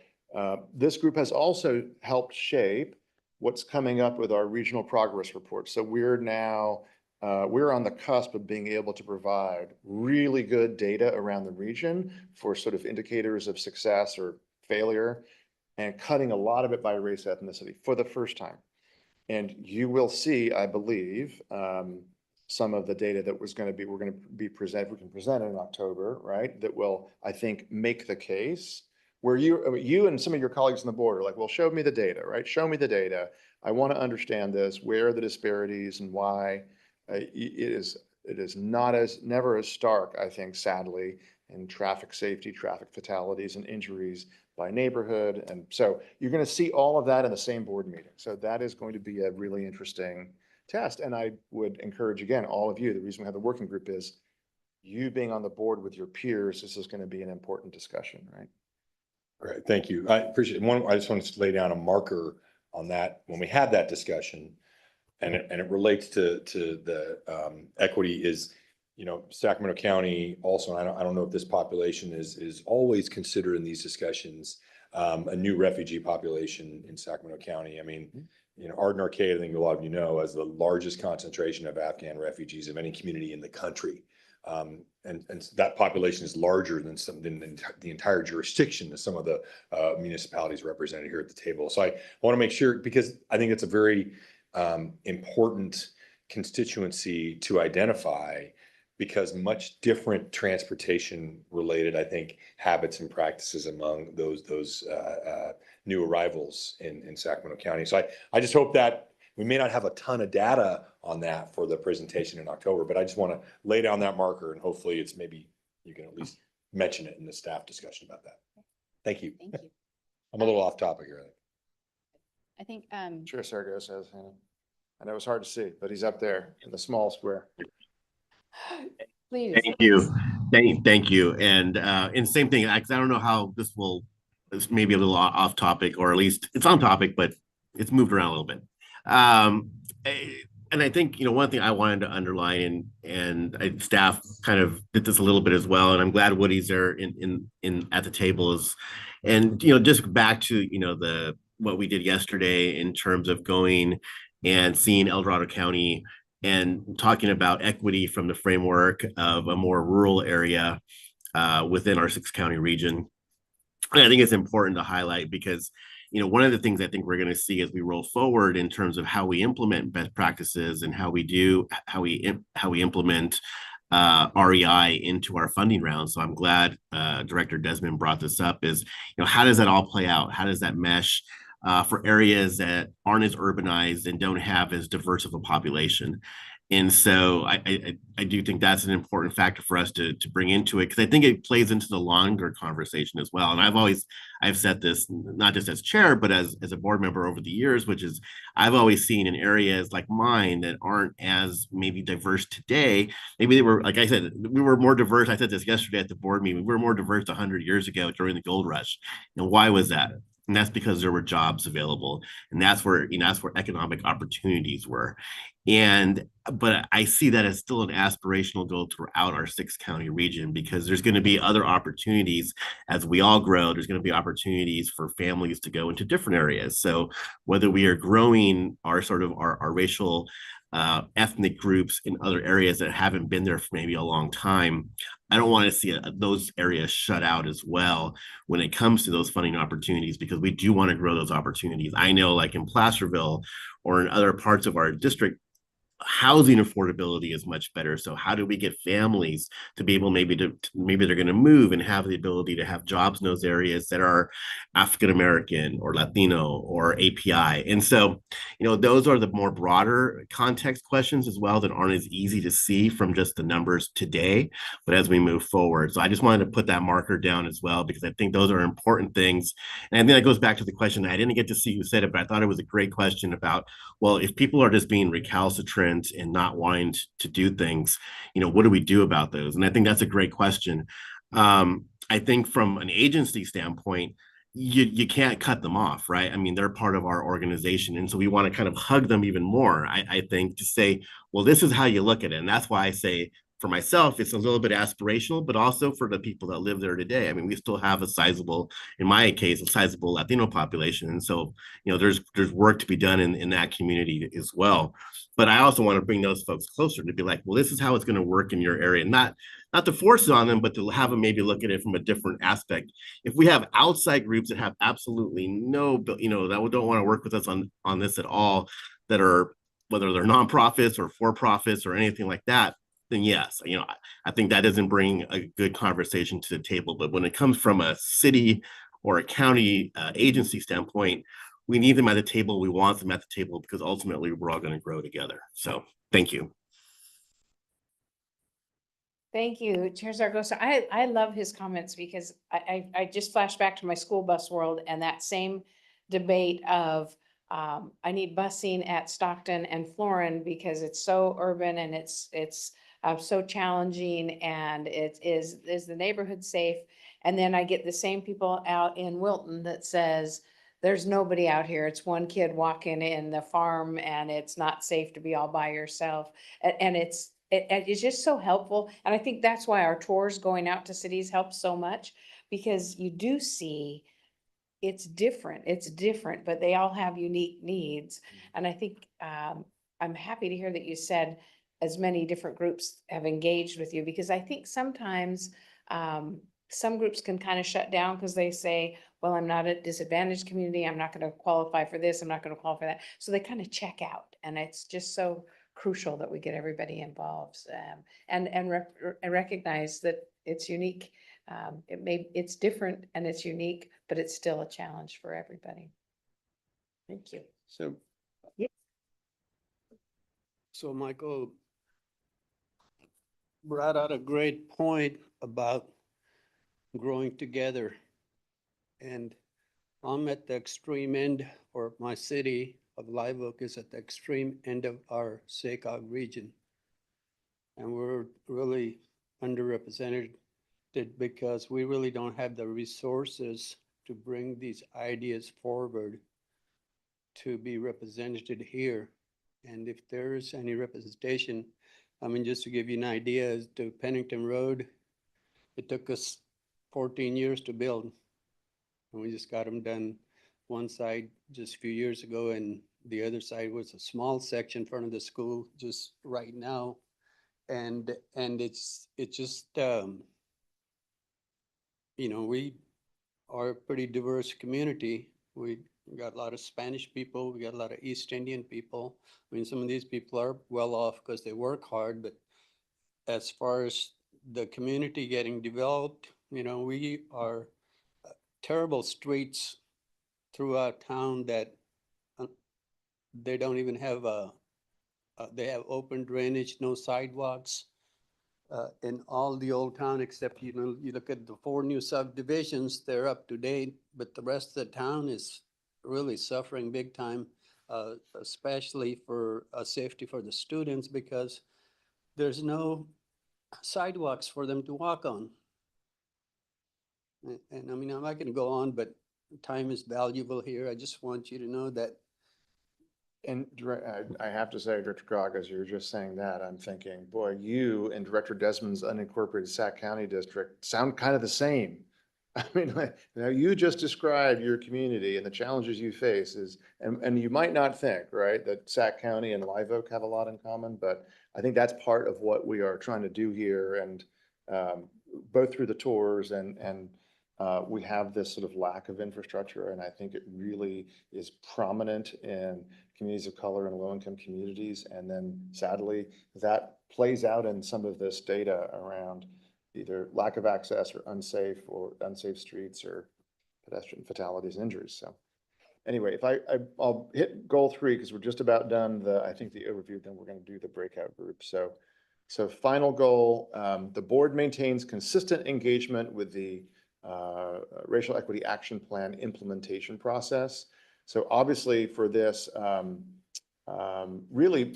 [SPEAKER 2] this group has also helped shape what's coming up with our regional progress report. So we're now we're on the cusp of being able to provide really good data around the region for sort of indicators of success or failure, and cutting a lot of it by race ethnicity for the first time. And you will see, I believe, some of the data that we're going to be present in October, right? That will, I think, make the case where you and some of your colleagues on the board are like, well, show me the data, right? Show me the data. I want to understand this. Where are the disparities and why? It is never as stark, I think, sadly, in traffic safety, traffic fatalities, and injuries by neighborhood. And so you're going to see all of that in the same board meeting. So that is going to be a really interesting test. And I would encourage, again, all of you, the reason we have the working group is you being on the board with your peers. This is going to be an important discussion, right?
[SPEAKER 14] Great, thank you. I appreciate it. I just wanted to lay down a marker on that when we have that discussion. And it relates to the equity is, Sacramento County also, and I don't know if this population is always considered in these discussions, a new refugee population in Sacramento County. I mean, Arden Arcade, I think a lot of you know, has the largest concentration of Afghan refugees of any community in the country. And that population is larger than the entire jurisdiction of some of the municipalities represented here at the table. So I want to make sure, because I think it's a very important constituency to identify, because much different transportation related, I think, habits and practices among those new arrivals in Sacramento County. So I just hope that we may not have a ton of data on that for the presentation in October, but I just want to lay down that marker, and hopefully it's maybe you can at least mention it in the staff discussion about that. Thank you.
[SPEAKER 8] Thank you.
[SPEAKER 14] I'm a little off topic here.
[SPEAKER 8] I think,
[SPEAKER 2] Chair Sargo says, I know it's hard to see, but he's up there in the small square.
[SPEAKER 1] Please.
[SPEAKER 15] Thank you. Thank you. And same thing, I don't know how this may be a little off topic, or at least it's on topic, but it's moved around a little bit. And I think, one thing I wanted to underline, and staff kind of did this a little bit as well, and I'm glad Woody's there in at the table just back to, what we did yesterday in terms of going and seeing El Dorado County and talking about equity from the framework of a more rural area within our 6-county region. And I think it's important to highlight because, one of the things I think we're going to see as we roll forward in terms of how we implement best practices and how we implement REI into our funding round. So I'm glad Director Desmond brought this up is, how does that all play out? How does that mesh for areas that aren't as urbanized and don't have as diverse of a population? And so I do think that's an important factor for us to bring into it, because I think it plays into the longer conversation as well. And I've said this not just as chair, but as a board member over the years, which is I've always seen in areas like mine that aren't as maybe diverse today. Maybe they were, like I said, we were more diverse. I said this yesterday at the board meeting. We were more diverse 100 years ago during the gold rush. And why was that? And that's because there were jobs available, and that's where economic opportunities were. But I see that as still an aspirational goal throughout our 6-county region, because there's going to be other opportunities as we all grow. There's going to be opportunities for families to go into different areas. So whether we are growing our racial ethnic groups in other areas that haven't been there for maybe a long time, I don't want to see those areas shut out as well when it comes to those funding opportunities, because we do want to grow those opportunities. I know, like in Placerville or in other parts of our district, housing affordability is much better. So how do we get families to be able maybe maybe they're going to move and have the ability to have jobs in those areas that are African American or Latino or API? And so, those are the more broader context questions as well that aren't as easy to see from just the numbers today, but as we move forward. So I just wanted to put that marker down as well, because I think those are important things. And I think that goes back to the question. I didn't get to see who said it, but I thought it was a great question about, well, if people are just being recalcitrant and not wanting to do things, what do we do about those? And I think that's a great question. I think from an agency standpoint, you can't cut them off, right? I mean, they're part of our organization. And so we want to kind of hug them even more, I think, to say, well, this is how you look at it. And that's why I say, for myself, it's a little bit aspirational, but also for the people that live there today. I mean, we still have in my case, a sizable Latino population. And so, there's work to be done in that community as well. But I also want to bring those folks closer to be like, well, this is how it's going to work in your area. Not to force it on them, but to have them maybe look at it from a different aspect. If we have outside groups that have absolutely no, that don't want to work with us on this at all, that are, whether they're nonprofits or for-profits or anything like that, then yes, I think that doesn't bring a good conversation to the table. But when it comes from a city or a county agency standpoint, we need them at the table. We want them at the table because ultimately we're all going to grow together. So thank you.
[SPEAKER 1] Thank you, Chair Zaragoza. I love his comments because I just flashed back to my school bus world and that same debate of I need busing at Stockton and Florin because it's so urban and it's so challenging, and is the neighborhood safe? And then I get the same people out in Wilton that says there's nobody out here. It's one kid walking in the farm and it's not safe to be all by yourself. And it's just so helpful. And I think that's why our tours going out to cities help so much, because you do see it's different, but they all have unique needs. And I think I'm happy to hear that you said as many different groups have engaged with you, because I think sometimes some groups can kind of shut down because they say, well, I'm not a disadvantaged community. I'm not going to qualify for this. I'm not going to qualify for that. So they kind of check out. And it's just so crucial that we get everybody involved and recognize that it's unique. It's different and it's unique, but it's still a challenge for everybody. Thank you.
[SPEAKER 6] So,
[SPEAKER 1] Yeah.
[SPEAKER 6] so Michael brought out a great point about growing together. And I'm at the extreme end, or my city of Live Oak is at the extreme end of our SACOG region. And we're really underrepresented because we really don't have the resources to bring these ideas forward to be represented here. And if there's any representation, I mean, just to give you an idea, as to Pennington Road, it took us 14 years to build. And we just got them done one side just a few years ago, and the other side was a small section in front of the school just right now. And it's just, we are a pretty diverse community. We got a lot of Spanish people. We got a lot of East Indian people. I mean, some of these people are well off because they work hard, but as far as the community getting developed, we are terrible streets throughout town that they don't even have they have open drainage, no sidewalks. In all the old town, except, you look at the 4 new subdivisions, they're up to date, but the rest of the town is really suffering big time, especially for safety for the students, because there's no sidewalks for them to walk on. And I mean, I'm not going to go on, but time is valuable here. I just want you to know that.
[SPEAKER 2] And I have to say, Director Cog, as you were just saying that, I'm thinking, boy, you and Director Desmond's unincorporated Sac County District sound kind of the same. I mean, now you just described your community and the challenges you face and you might not think, right, that Sac County and Live Oak have a lot in common, but I think that's part of what we are trying to do here, and both through the tours and we have this sort of lack of infrastructure, and I think it really is prominent in communities of color and low-income communities. And then sadly, that plays out in some of this data around either lack of access or unsafe streets or pedestrian fatalities and injuries. So anyway, I'll hit goal 3 because we're just about done I think the overview, then we're going to do the breakout group. So final goal, the board maintains consistent engagement with the Racial Equity Action Plan implementation process. So obviously for this, really,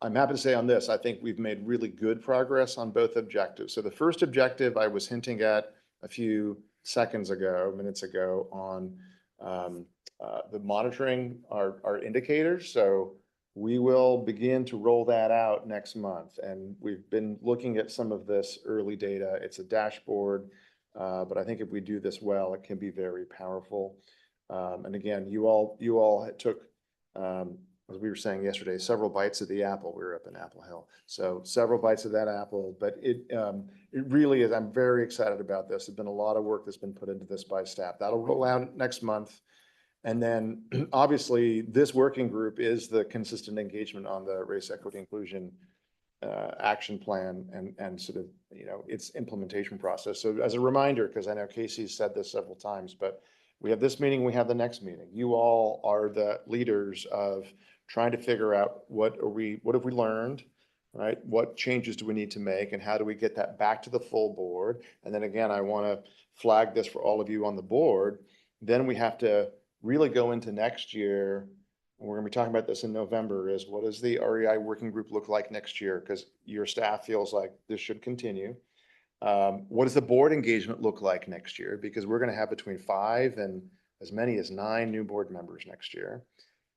[SPEAKER 2] I'm happy to say on this, I think we've made really good progress on both objectives. So the first objective I was hinting at a few minutes ago on the monitoring our indicators. So we will begin to roll that out next month. And we've been looking at some of this early data. It's a dashboard, but I think if we do this well, it can be very powerful. And again, you all took, as we were saying yesterday, several bites of the apple. We were up in Apple Hill. So several bites of that apple, but it really is, I'm very excited about this. There's been a lot of work that's been put into this by staff. That'll roll out next month. And then obviously this working group is the consistent engagement on the race, equity, inclusion action plan and sort of, its implementation process. So as a reminder, because I know Casey's said this several times, but we have this meeting, we have the next meeting. You all are the leaders of trying to figure out what have we learned, right? What changes do we need to make and how do we get that back to the full board? And then again, I want to flag this for all of you on the board. Then we have to really go into next year, and we're going to be talking about this in November, is what does the REI working group look like next year? Because your staff feels like this should continue. What does the board engagement look like next year? Because we're going to have between 5 and as many as 9 new board members next year.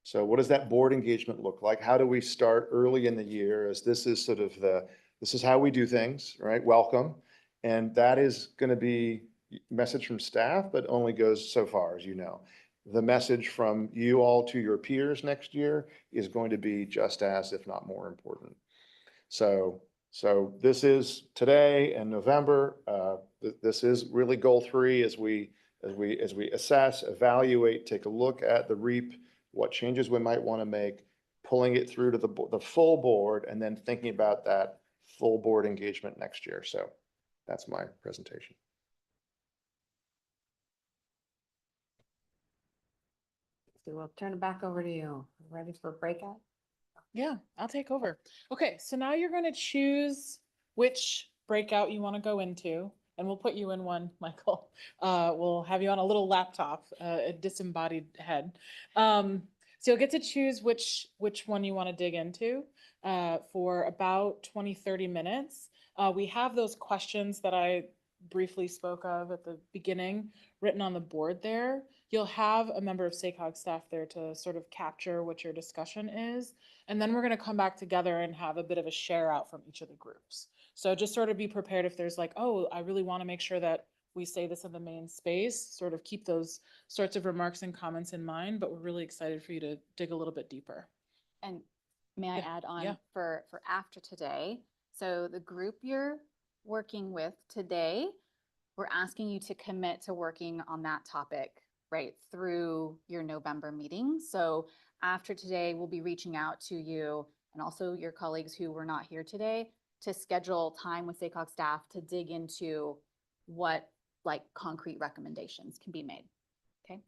[SPEAKER 2] So what does that board engagement look like? How do we start early in the year, as this is sort of this is how we do things, right? Welcome. And that is going to be message from staff, but only goes so far, as you know. The message from you all to your peers next year is going to be just as, if not more important. So this is today and November. This is really goal 3 as we assess, evaluate, take a look at the REAP, what changes we might want to make, pulling it through to the full board, and then thinking about that full board engagement next year. So that's my presentation.
[SPEAKER 1] So we'll turn it back over to you. Ready for breakout?
[SPEAKER 7] Yeah, I'll take over. Okay, so now you're going to choose which breakout you want to go into, and we'll put you in one, Michael. We'll have you on a little laptop, a disembodied head. So you'll get to choose which one you want to dig into for about 20-30 minutes. We have those questions that I briefly spoke of at the beginning written on the board there. You'll have a member of SACOG staff there to sort of capture what your discussion is. And then we're going to come back together and have a bit of a share out from each of the groups. So just sort of be prepared if there's like, oh, I really want to make sure that we say this in the main space, sort of keep those sorts of remarks and comments in mind, but we're really excited for you to dig a little bit deeper.
[SPEAKER 8] And may I add on
[SPEAKER 7] yeah.
[SPEAKER 8] for after today? So the group you're working with today, we're asking you to commit to working on that topic right through your November meeting. So after today, we'll be reaching out to you and also your colleagues who were not here today to schedule time with SACOG staff to dig into what like concrete recommendations can be made. Okay.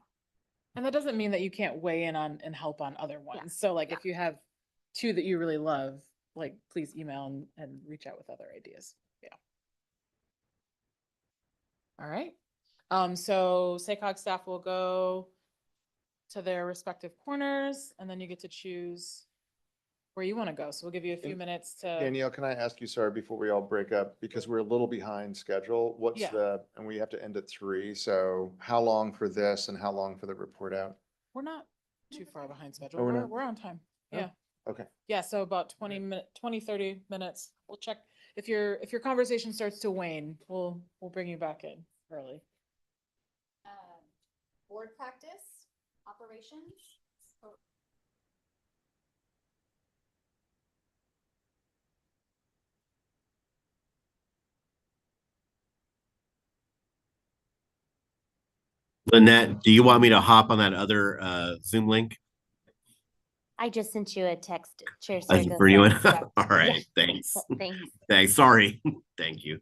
[SPEAKER 7] And that doesn't mean that you can't weigh in on and help on other ones.
[SPEAKER 8] Yeah.
[SPEAKER 7] So like
[SPEAKER 8] Yeah.
[SPEAKER 7] if you have 2 that you really love, like please email and reach out with other ideas. Yeah. All right. So SACOG staff will go to their respective corners, and then you get to choose where you want to go. So we'll give you a few minutes to.
[SPEAKER 2] Danielle, can I ask you, sorry, before we all break up, because we're a little behind schedule,
[SPEAKER 7] Yeah.
[SPEAKER 2] and we have to end at 3. So how long for this and how long for the report out?
[SPEAKER 7] We're not too far behind schedule.
[SPEAKER 2] Oh, we're not?
[SPEAKER 7] We're on time.
[SPEAKER 2] Oh.
[SPEAKER 7] Yeah.
[SPEAKER 2] Okay.
[SPEAKER 7] Yeah. So about 20-30 minutes. We'll check if your conversation starts to wane, we'll bring you back in early.
[SPEAKER 8] Board practice, operations.
[SPEAKER 15] Lynette, do you want me to hop on that other Zoom link?
[SPEAKER 3] I just sent you a text, Chair Sargo.
[SPEAKER 15] For you?
[SPEAKER 3] Yeah.
[SPEAKER 15] All right,
[SPEAKER 3] Yeah.
[SPEAKER 15] thanks.
[SPEAKER 3] Thanks.
[SPEAKER 15] Thanks, sorry. Thank you.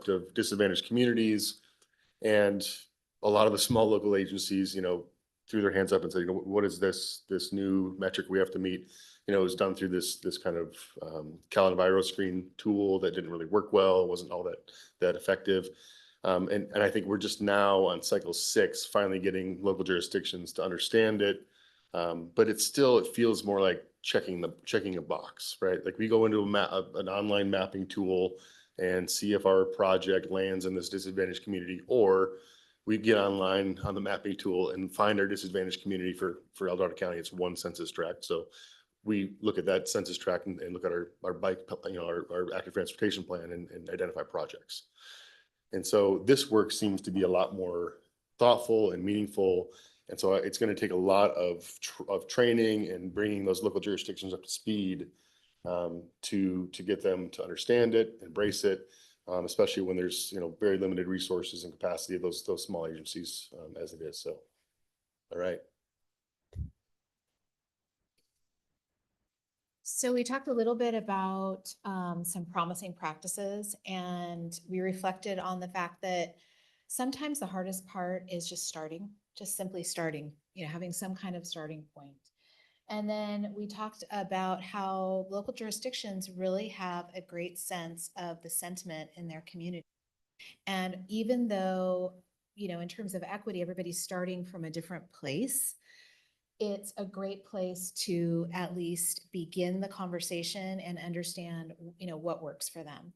[SPEAKER 16] of disadvantaged communities. And a lot of the small local agencies, threw their hands up and said, what is this new metric we have to meet? It was done through this kind of Calendar screen tool that didn't really work well, wasn't all that effective. And I think we're just now on cycle 6, finally getting local jurisdictions to understand it. But it feels more like checking a box, right? Like we go into an online mapping tool and see if our project lands in this disadvantaged community, or we get online on the mapping tool and find our disadvantaged community for El Dorado County. It's one census tract. So we look at that census tract and look at our bike, our active transportation plan and identify projects. And so this work seems to be a lot more thoughtful and meaningful. And so it's going to take a lot of training and bringing those local jurisdictions up to speed to get them to understand it, embrace it, especially when there's very limited resources and capacity of those small agencies as it is. So, all right.
[SPEAKER 17] So we talked a little bit about some promising practices, and we reflected on the fact that sometimes the hardest part is just simply starting, having some kind of starting point. And then we talked about how local jurisdictions really have a great sense of the sentiment in their community. And even though, in terms of equity, everybody's starting from a different place, it's a great place to at least begin the conversation and understand, what works for them.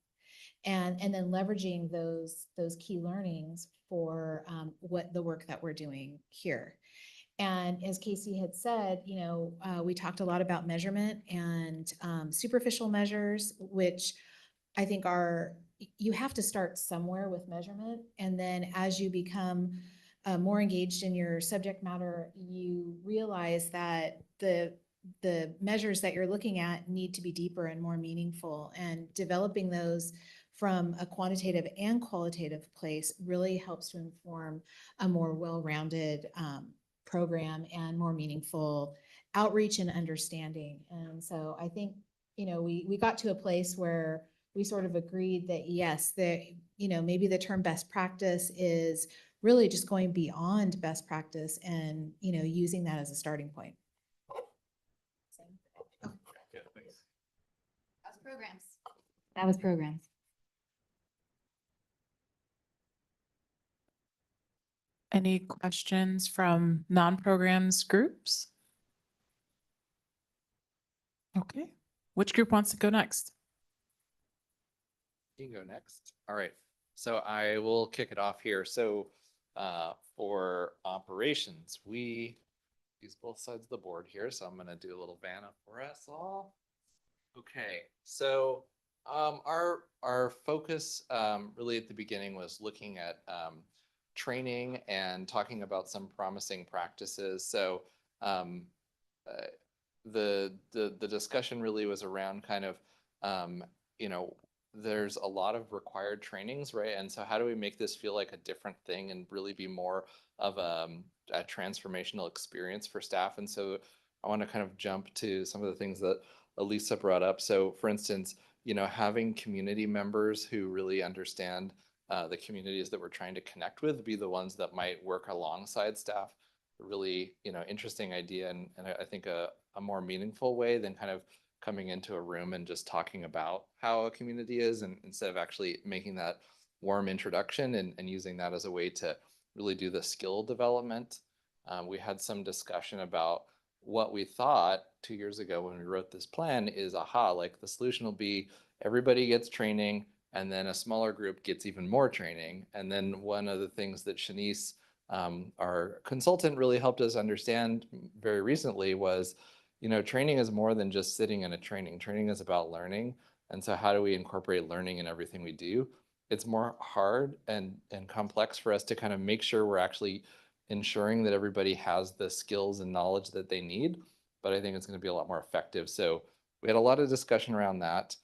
[SPEAKER 17] And then leveraging those key learnings for what the work that we're doing here. And as Casey had said, we talked a lot about measurement and superficial measures, which I think you have to start somewhere with measurement. And then as you become more engaged in your subject matter, you realize that the measures that you're looking at need to be deeper and more meaningful, and developing those from a quantitative and qualitative place really helps to inform a more well-rounded program and more meaningful outreach and understanding. And so I think, we got to a place where we sort of agreed that yes, maybe the term best practice is really just going beyond best practice and, using that as a starting point.
[SPEAKER 8] That was programs.
[SPEAKER 7] Any questions from non-programs groups? Okay, which group wants to go next?
[SPEAKER 9] You can go next. All right, so I will kick it off here. So for operations, we use both sides of the board here. So I'm going to do a little Vanna for us all. Okay, so our focus really at the beginning was looking at training and talking about some promising practices. So the discussion really was around kind of there's a lot of required trainings, right? And so how do we make this feel like a different thing and really be more of a transformational experience for staff? And so I want to kind of jump to some of the things that Elisa brought up. So for instance, having community members who really understand the communities that we're trying to connect with, be the ones that might work alongside staff. A really, interesting idea, and I think a more meaningful way than kind of coming into a room and just talking about how a community is, and instead of actually making that warm introduction and using that as a way to really do the skill development. We had some discussion about what we thought 2 years ago when we wrote this plan is, like the solution will be everybody gets training, and then a smaller group gets even more training. And then one of the things that Shanice, our consultant, really helped us understand very recently was, training is more than just sitting in a training. Training is about learning. And so how do we incorporate learning in everything we do? it's more hard and complex for us to kind of make sure we're actually ensuring that everybody has the skills and knowledge that they need. But I think it's going to be a lot more effective. So we had a lot of discussion around that.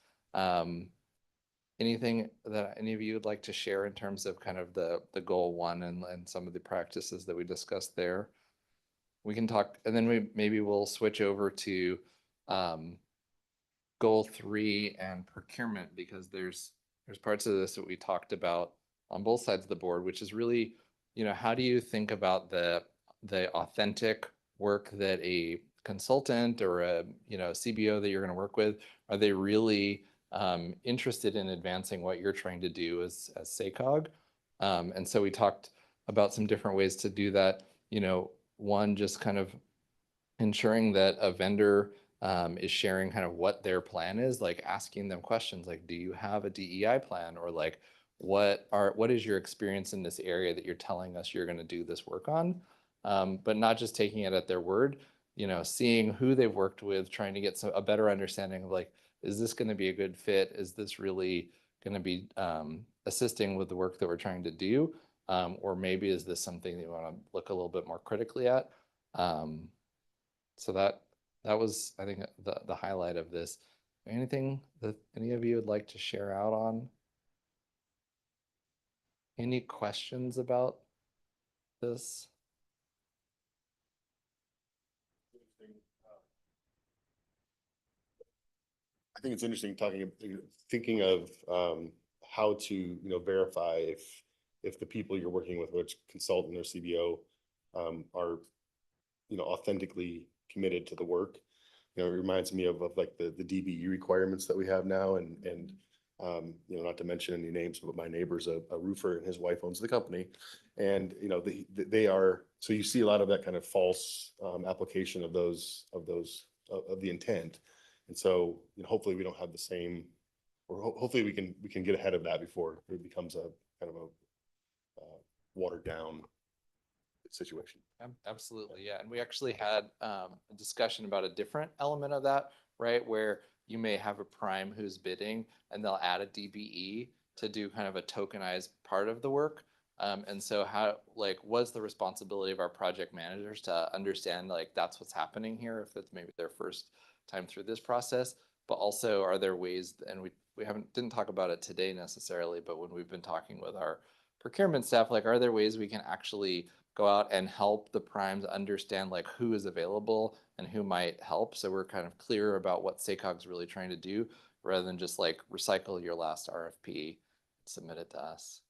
[SPEAKER 9] Anything that any of you would like to share in terms of kind of the goal one and some of the practices that we discussed there? We can talk, and then maybe we'll switch over to goal 3 and procurement, because there's parts of this that we talked about on both sides of the board, which is really, how do you think about the authentic work that a consultant or a CBO that you're going to work with, are they really interested in advancing what you're trying to do as SACOG? And so we talked about some different ways to do that. One, just kind of ensuring that a vendor is sharing kind of what their plan is, like asking them questions like, do you have a DEI plan? Or like, what is your experience in this area that you're telling us you're going to do this work on? But not just taking it at their word, seeing who they've worked with, trying to get a better understanding of like, is this going to be a good fit? Is this really going to be assisting with the work that we're trying to do? Or maybe is this something that you want to look a little bit more critically at? So that was, I think, the highlight of this. Anything that any of you would like to share out on? Any questions about this?
[SPEAKER 16] I think it's interesting thinking of how to, verify if the people you're working with, which consultant or CBO, are, authentically committed to the work. It reminds me of like the DBE requirements that we have now, and not to mention any names, but my neighbor's a roofer and his wife owns the company, and they are. So you see a lot of that kind of false application of the intent. And so hopefully we don't have the same, or hopefully we can get ahead of that before it becomes a kind of a watered down situation.
[SPEAKER 9] Absolutely, yeah. And we actually had a discussion about a different element of that, right? Where you may have a prime who's bidding and they'll add a DBE to do kind of a tokenized part of the work. And so what's the responsibility of our project managers to understand like that's what's happening here if it's maybe their first time through this process, but also are there ways, and we didn't talk about it today necessarily, but when we've been talking with our procurement staff, like are there ways we can actually go out and help the primes understand like who is available and who might help, so we're kind of clear about what SACOG's really trying to do, rather than just like recycle your last RFP, submit it to us.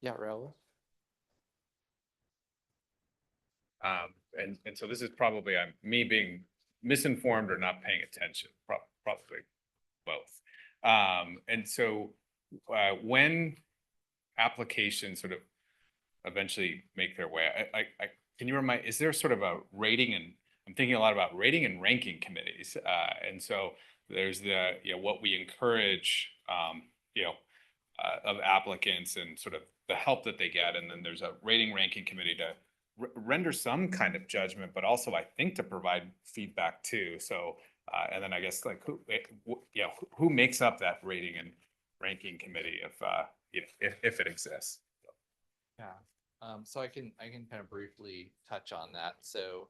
[SPEAKER 9] Yeah, Raul.
[SPEAKER 13] And so this is probably me being misinformed or not paying attention, probably both. And so when applications sort of eventually make their way, can you remind, is there sort of a rating, and I'm thinking a lot about rating and ranking committees. And so there's what we encourage, of applicants and sort of the help that they get. And then there's a rating ranking committee to render some kind of judgment, but also I think to provide feedback too. So, and then I guess like who makes up that rating and ranking committee if it exists?
[SPEAKER 9] Yeah. So I can kind of briefly touch on that. So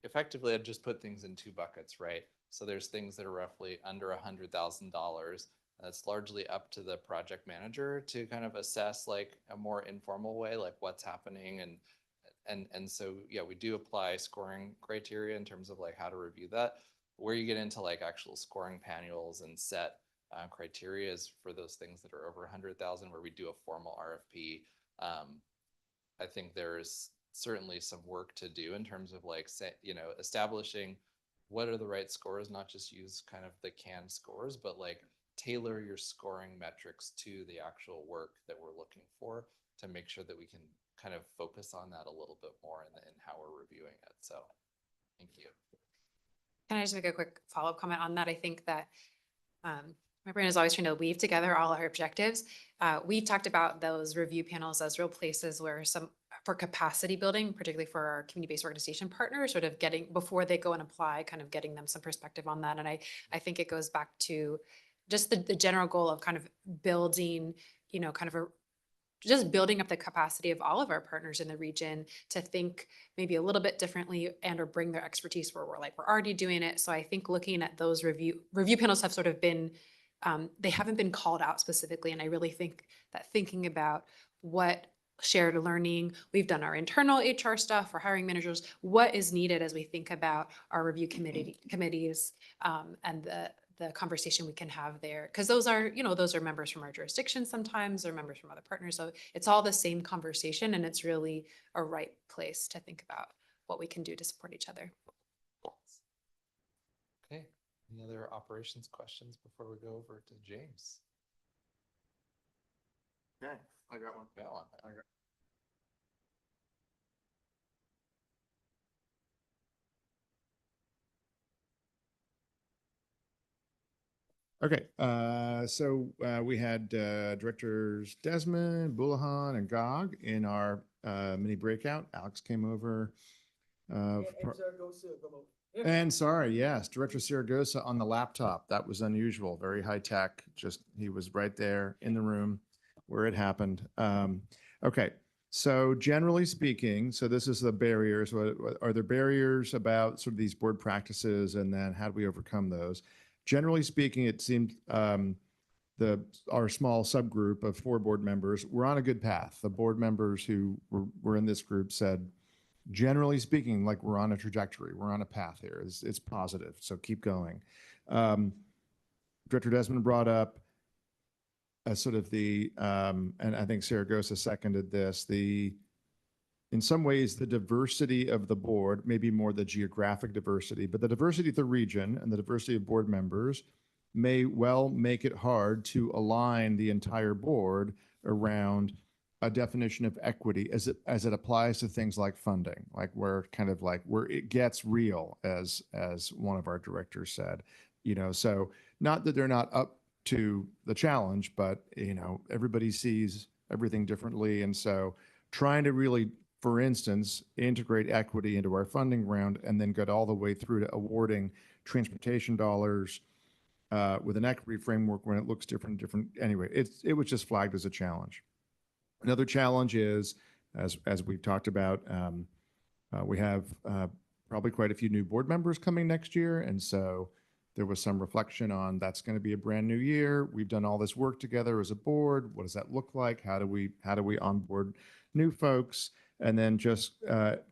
[SPEAKER 9] effectively, I'd just put things in two buckets, right? So there's things that are roughly under $100,000. That's largely up to the project manager to kind of assess like a more informal way, like what's happening. And so, yeah, we do apply scoring criteria in terms of like how to review that. Where you get into like actual scoring panels and set criteria is for those things that are over 100,000, where we do a formal RFP. I think there's certainly some work to do in terms of like, establishing what are the right scores, not just use kind of the canned scores, but like tailor your scoring metrics to the actual work that we're looking for to make sure that we can kind of focus on that a little bit more in how we're reviewing it. So thank you.
[SPEAKER 11] Can I just make a quick follow-up comment on that? I think that my brain is always trying to weave together all our objectives. We talked about those review panels as real places where for capacity building, particularly for our community-based organization partners, sort of getting, before they go and apply, kind of getting them some perspective on that. And I think it goes back to just the general goal of kind of building, kind of just building up the capacity of all of our partners in the region to think maybe a little bit differently and or bring their expertise where we're already doing it. So I think looking at those review panels have sort of been, they haven't been called out specifically. And I really think that thinking about what shared learning, we've done our internal HR stuff for hiring managers, what is needed as we think about our review committees and the conversation we can have there. Because those are members from our jurisdiction sometimes, or members from other partners. So it's all the same conversation, and it's really a right place to think about what we can do to support each other.
[SPEAKER 9] Okay, any other operations questions before we go over to James?
[SPEAKER 2] Okay, I got one.
[SPEAKER 9] Got one.
[SPEAKER 2] Okay, we had directors Desmond, Boulahan, and Gog in our mini breakout. Alex came over. And sorry, yes, Director Saragosa on the laptop. That was unusual, very high tech. Just, he was right there in the room where it happened. Okay, so generally speaking, so this is the barriers. What are there barriers about sort of these board practices, and then how do we overcome those? Generally speaking, it seemed our small subgroup of 4 board members, we're on a good path. The board members who were in this group said, generally speaking, like, we're on a trajectory, we're on a path here. It's positive, so keep going. Director Desmond brought up sort of the, and I think Saragosa seconded this, in some ways, the diversity of the board, maybe more the geographic diversity, but the diversity of the region and the diversity of board members may well make it hard to align the entire board around a definition of equity as it applies to things like funding, like where it gets real, as one of our directors said. So not that they're not up to the challenge, but everybody sees everything differently, and so trying to really, for instance, integrate equity into our funding round and then get all the way through to awarding transportation dollars with an equity framework when it looks different. Anyway, it was just flagged as a challenge. Another challenge is, as we've talked about, we have probably quite a few new board members coming next year, and so there was some reflection on that's going to be a brand new year. We've done all this work together as a board. What does that look like? How do we onboard new folks? And then just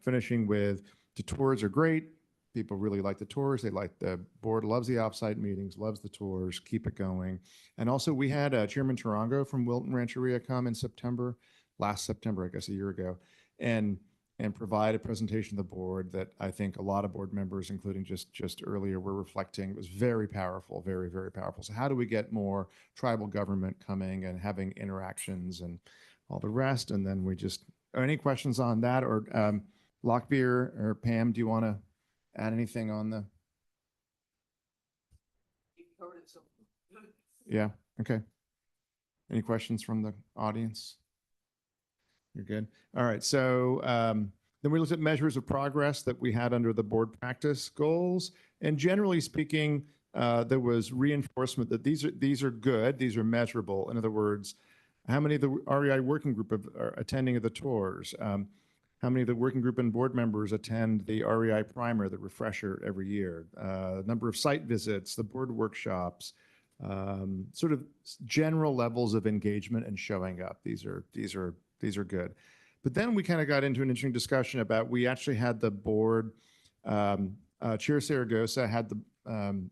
[SPEAKER 2] finishing with, the tours are great. People really like the tours. The board loves the offsite meetings, loves the tours, keep it going. And also we had Chairman Tarango from Wilton Rancheria come in last September, I guess a year ago, and provide a presentation to the board that I think a lot of board members, including just earlier, were reflecting. It was very powerful, very, very powerful. So how do we get more tribal government coming and having interactions and all the rest? And then any questions on that? Or Lockbeer or Pam, do you want to add anything on the? Yeah, okay. Any questions from the audience? You're good. All right, so then we looked at measures of progress that we had under the board practice goals. And generally speaking, there was reinforcement that these are good, these are measurable. In other words, how many of the REI Working Group are attending the tours? How many of the working group and board members attend the REI primer, the refresher, every year? Number of site visits, the board workshops, sort of general levels of engagement and showing up. These are good. But then we kind of got into an interesting discussion about, we actually had the board, Chair Saragosa had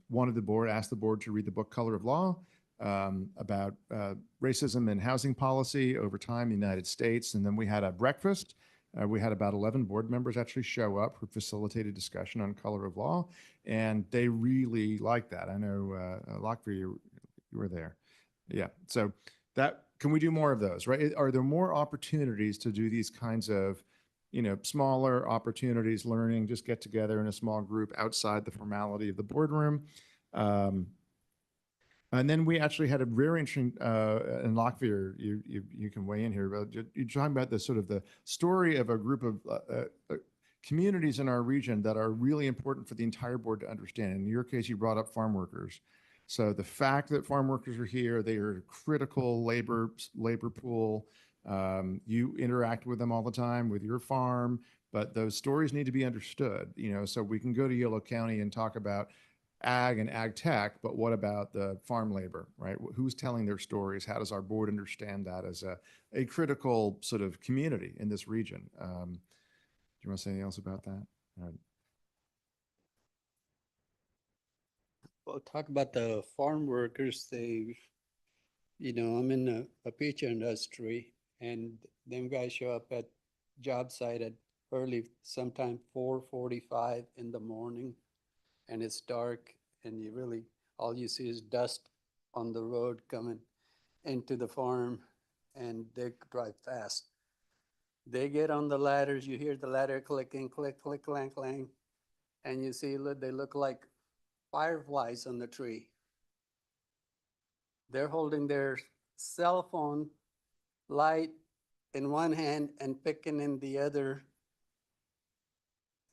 [SPEAKER 2] wanted the board, asked the board to read the book Color of Law, about racism and housing policy over time in the United States. And then we had a breakfast. We had about 11 board members actually show up for facilitated discussion on Color of Law, and they really liked that. I know, Lockbeer, you were there. Yeah, so can we do more of those, right? Are there more opportunities to do these kinds of, smaller opportunities, learning, just get together in a small group outside the formality of the boardroom? And then we actually had a very interesting, and Lockbeer, you can weigh in here, but you're talking about the sort of the story of a group of communities in our region that are really important for the entire board to understand. In your case, you brought up farm workers. So the fact that farm workers are here, they are a critical labor pool. You interact with them all the time with your farm, but those stories need to be understood, so we can go to Yolo County and talk about ag and ag tech, but what about the farm labor, right? Who's telling their stories? How does our board understand that as a critical sort of community in this region? Do you want to say anything else about that?
[SPEAKER 6] Well, talk about the farm workers, I'm in a peach industry and them guys show up at job site at early, sometime 4:45 in the morning. And it's dark and all you see is dust on the road coming into the farm and they drive fast. They get on the ladders, you hear the ladder clicking, click, click, clang, clang. And you see, they look like fireflies on the tree. They're holding their cell phone light in one hand and picking in the other.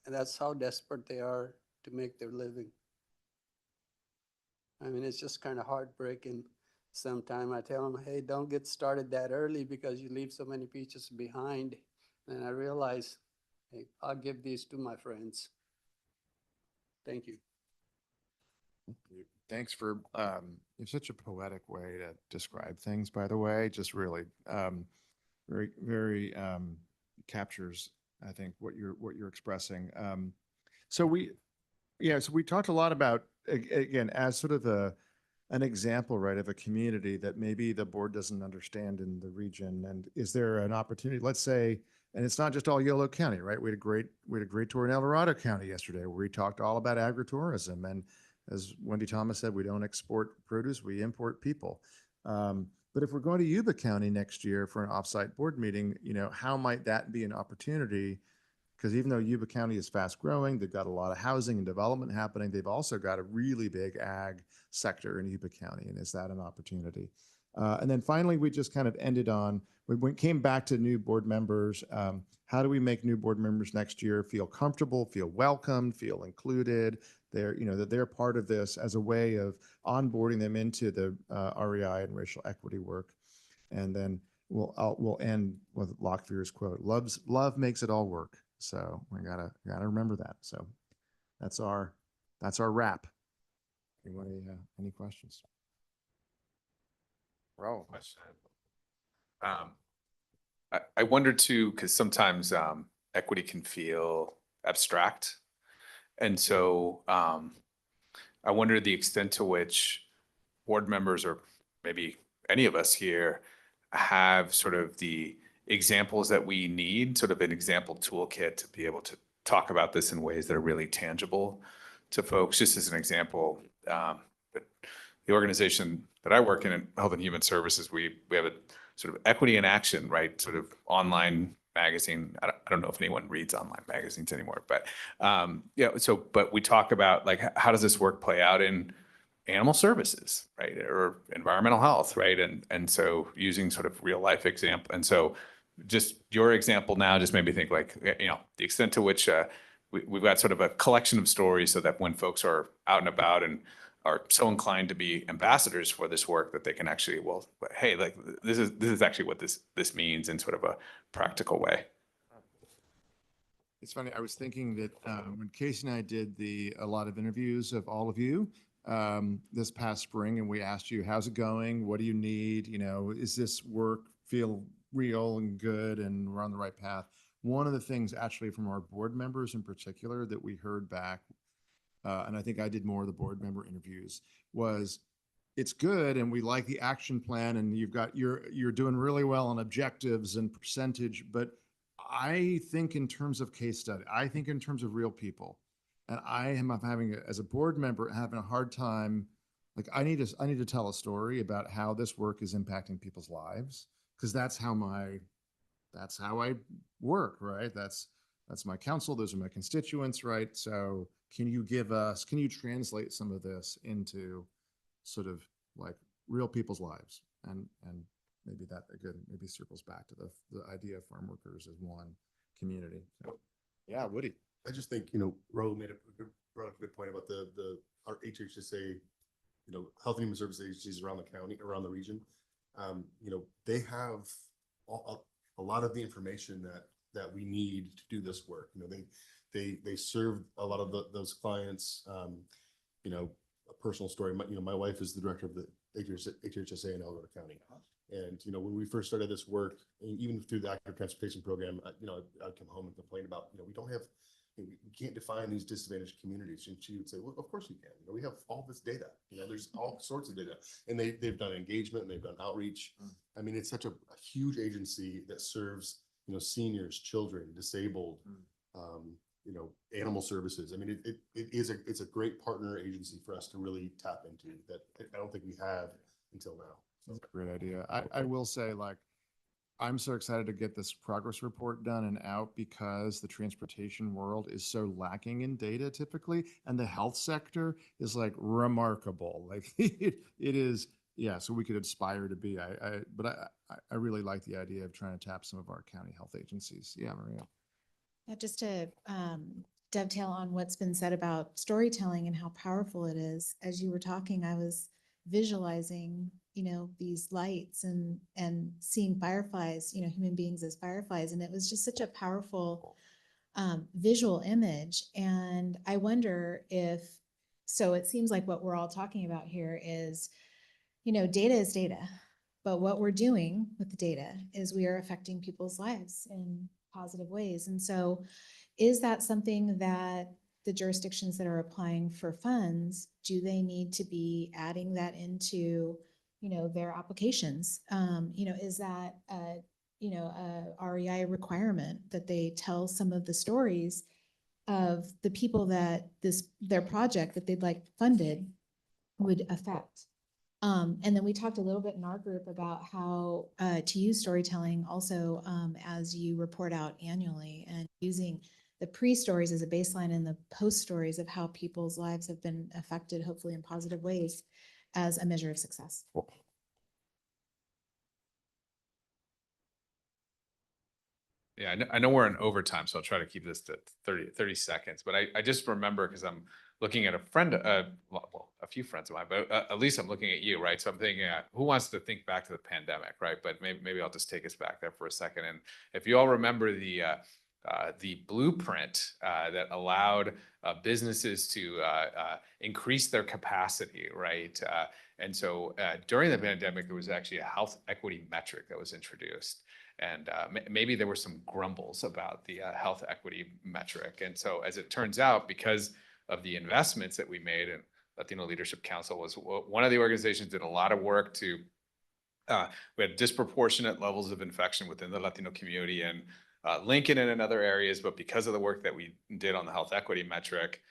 [SPEAKER 6] And that's how desperate they are to make their living. I mean, it's just kind of heartbreaking. Sometime I tell them, hey, don't get started that early because you leave so many peaches behind. And I realize, hey, I'll give these to my friends. Thank you.
[SPEAKER 2] Thanks for, it's such a poetic way to describe things, by the way, just really, very, very, captures, I think, what you're expressing. So we talked a lot about, again, as sort of an example, right, of a community that maybe the board doesn't understand in the region. And is there an opportunity, let's say, and it's not just all Yolo County, right? We had a great tour in El Dorado County yesterday where we talked all about agritourism. And as Wendy Thomas said, we don't export produce, we import people. But if we're going to Yuba County next year for an offsite board meeting, how might that be an opportunity? Because even though Yuba County is fast growing, they've got a lot of housing and development happening. They've also got a really big ag sector in Yuba County. And is that an opportunity? And then finally, we just kind of ended on, came back to new board members. How do we make new board members next year feel comfortable, feel welcomed, feel included? That they're part of this as a way of onboarding them into the REI and racial equity work. And then we'll end with Lockfear's quote: "Love makes it all work." So we gotta remember that. So that's our wrap. Anybody, any questions? Roll.
[SPEAKER 13] I wonder too, because sometimes equity can feel abstract. And so I wonder the extent to which board members or maybe any of us here have sort of the examples that we need, sort of an example toolkit to be able to talk about this in ways that are really tangible to folks. Just as an example, the organization that I work in Health and Human Services, we have a sort of equity in action, right? Sort of online magazine. I don't know if anyone reads online magazines anymore, but but we talk about like, how does this work play out in animal services, right? Or environmental health, right? And so using sort of real life example. And so just your example now just made me think like, the extent to which we've got sort of a collection of stories so that when folks are out and about and are so inclined to be ambassadors for this work that they can actually, well, hey, like this is actually what this means in sort of a practical way.
[SPEAKER 2] It's funny. I was thinking that when Casey and I did a lot of interviews of all of you this past spring, and we asked you, how's it going? What do you need? Is this work feel real and good and we're on the right path? One of the things actually from our board members in particular that we heard back, and I think I did more of the board member interviews, was it's good and we like the action plan and you're doing really well on objectives and percentage, but I think in terms of case study, I think in terms of real people, and I am having as a board member having a hard time. Like I need to tell a story about how this work is impacting people's lives, because that's how I work, right? That's my counsel. Those are my constituents, right? So can you translate some of this into sort of like real people's lives? And maybe that again, maybe circles back to the idea of farm workers as one community. So, yeah, Woody.
[SPEAKER 16] I just think, Ro brought up a good point about our HHSA health and human service agencies around the county, around the region, they have a lot of the information that we need to do this work. They serve a lot of those clients. A personal story. My wife is the director of the HHSA in Alameda County. And, when we first started this work, and even through the active transportation program, I'd come home and complain about, we can't define these disadvantaged communities. And she would say, well, of course you can. We have all this data. There's all sorts of data. And they've done engagement and they've done outreach. I mean, it's such a huge agency that serves, seniors, children, disabled, animal services. I mean, it's a great partner agency for us to really tap into that I don't think we have until now.
[SPEAKER 2] That's a great idea. I will say, like, I'm so excited to get this progress report done and out because the transportation world is so lacking in data typically, and the health sector is like remarkable. Like it is, yeah. So we could aspire to be. But I really like the idea of trying to tap some of our county health agencies. Yeah, Maria.
[SPEAKER 17] Yeah, just to dovetail on what's been said about storytelling and how powerful it is. As you were talking, I was visualizing, these lights and seeing fireflies, human beings as fireflies. And it was just such a powerful visual image. And I wonder so it seems like what we're all talking about here is, data is data, but what we're doing with the data is we are affecting people's lives in positive ways. And so is that something that the jurisdictions that are applying for funds, do they need to be adding that into, their applications? Is that a REI requirement that they tell some of the stories of the people that their project that they'd like funded would affect? And then we talked a little bit in our group about how to use storytelling also as you report out annually, and using the pre-stories as a baseline and the post-stories of how people's lives have been affected, hopefully in positive ways, as a measure of success.
[SPEAKER 13] Yeah, I know we're in overtime, so I'll try to keep this to 30 seconds. But I just remember, because I'm looking at a friend, well, a few friends of mine, but at least I'm looking at you, right? So I'm thinking, who wants to think back to the pandemic, right? But maybe I'll just take us back there for a second. And if you all remember the blueprint that allowed businesses to increase their capacity, right? And so during the pandemic, there was actually a health equity metric that was introduced. And maybe there were some grumbles about the health equity metric. And so as it turns out, because of the investments that we made, and Latino Leadership Council was one of the organizations that did a lot of work to, we had disproportionate levels of infection within the Latino community and Lincoln and in other areas, but because of the work that we did on the health equity metric,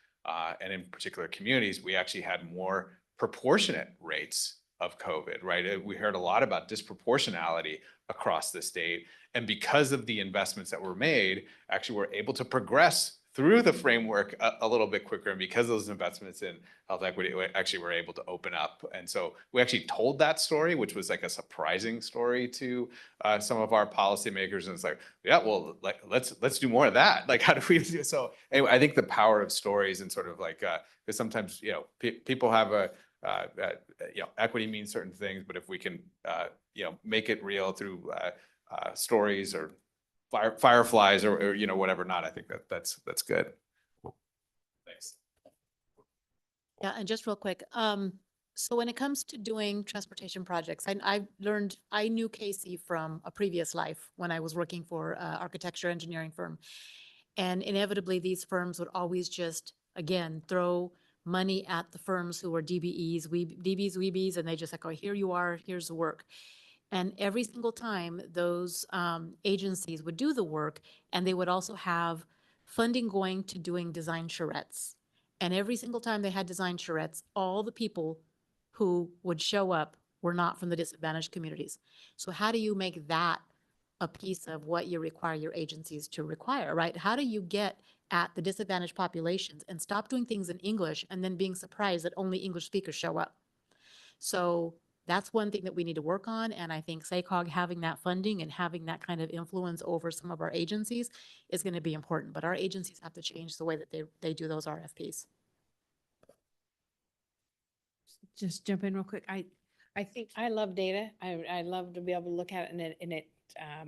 [SPEAKER 13] and in particular communities, we actually had more proportionate rates of COVID, right? We heard a lot about disproportionality across the state. And because of the investments that were made, actually we're able to progress through the framework a little bit quicker. And because of those investments in health equity, we actually were able to open up. And so we actually told that story, which was like a surprising story to some of our policymakers. And it's like, yeah, well, let's do more of that. Like, how do we do so? Anyway, I think the power of stories, and sort of like, because sometimes, people have equity means certain things, but if we can, make it real through stories or fireflies or whatever not, I think that's good. Thanks.
[SPEAKER 12] Yeah, and just real quick, so when it comes to doing transportation projects, I knew Casey from a previous life when I was working for architecture engineering firm. And inevitably, these firms would always just, again, throw money at the firms who were DBEs, DBs, weebies, and they just like, oh, here you are, here's the work. And every single time those agencies would do the work, and they would also have funding going to doing design charrettes. And every single time they had design charrettes, all the people who would show up were not from the disadvantaged communities. So how do you make that a piece of what you require your agencies to require, right? How do you get at the disadvantaged populations and stop doing things in English and then being surprised that only English speakers show up? So that's one thing that we need to work on. And I think SACOG having that funding and having that kind of influence over some of our agencies is going to be important. But our agencies have to change the way that they do those RFPs.
[SPEAKER 1] just jump in real quick? I think I love data. I love to be able to look at it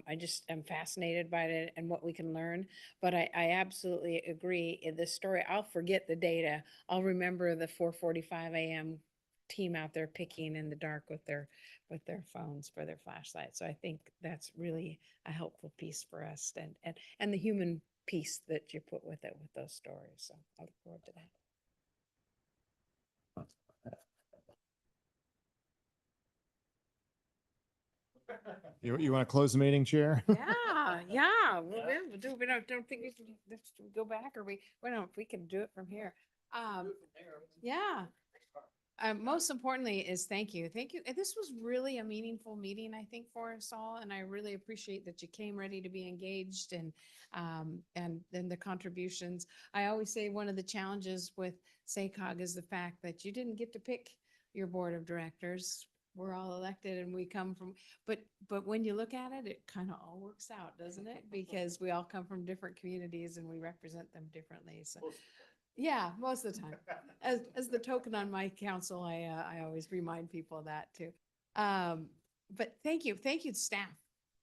[SPEAKER 1] I just am fascinated by it and what we can learn. But I absolutely agree in this story. I'll forget the data. I'll remember the 4:45 a.m. team out there picking in the dark with their phones for their flashlights. So I think that's really a helpful piece for us and the human piece that you put with it with those stories. So I look forward to that.
[SPEAKER 18] You want to close the meeting, Chair?
[SPEAKER 1] Yeah. We'll do, we don't think we can go back or we don't, we can do it from here. Yeah. Most importantly is thank you. Thank you. And this was really a meaningful meeting, I think, for us all. And I really appreciate that you came ready to be engaged and then the contributions. I always say one of the challenges with SACOG is the fact that you didn't get to pick your board of directors. We're all elected and we come from, but when you look at it, it kind of all works out, doesn't it? Because we all come from different communities and we represent them differently. So, yeah, most of the time. As the token on my council, I always remind people of that too. But thank you staff.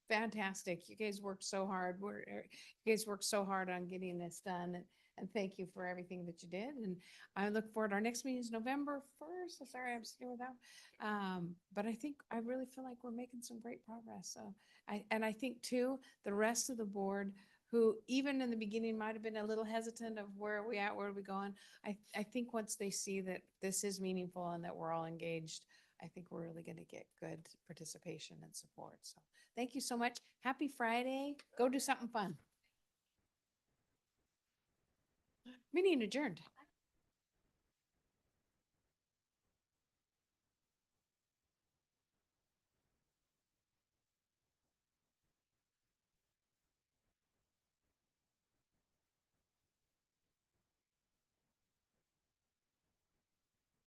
[SPEAKER 1] Fantastic. You guys worked so hard. You guys worked so hard on getting this done. And thank you for everything that you did. And I look forward, our next meeting is November 1st. Sorry, I'm still without. But I really feel like we're making some great progress. So I think too, the rest of the board who even in the beginning might have been a little hesitant of where are we at, where are we going? I think once they see that this is meaningful and that we're all engaged, I think we're really going to get good participation and support. So thank you so much. Happy Friday. Go do something fun. Meeting adjourned.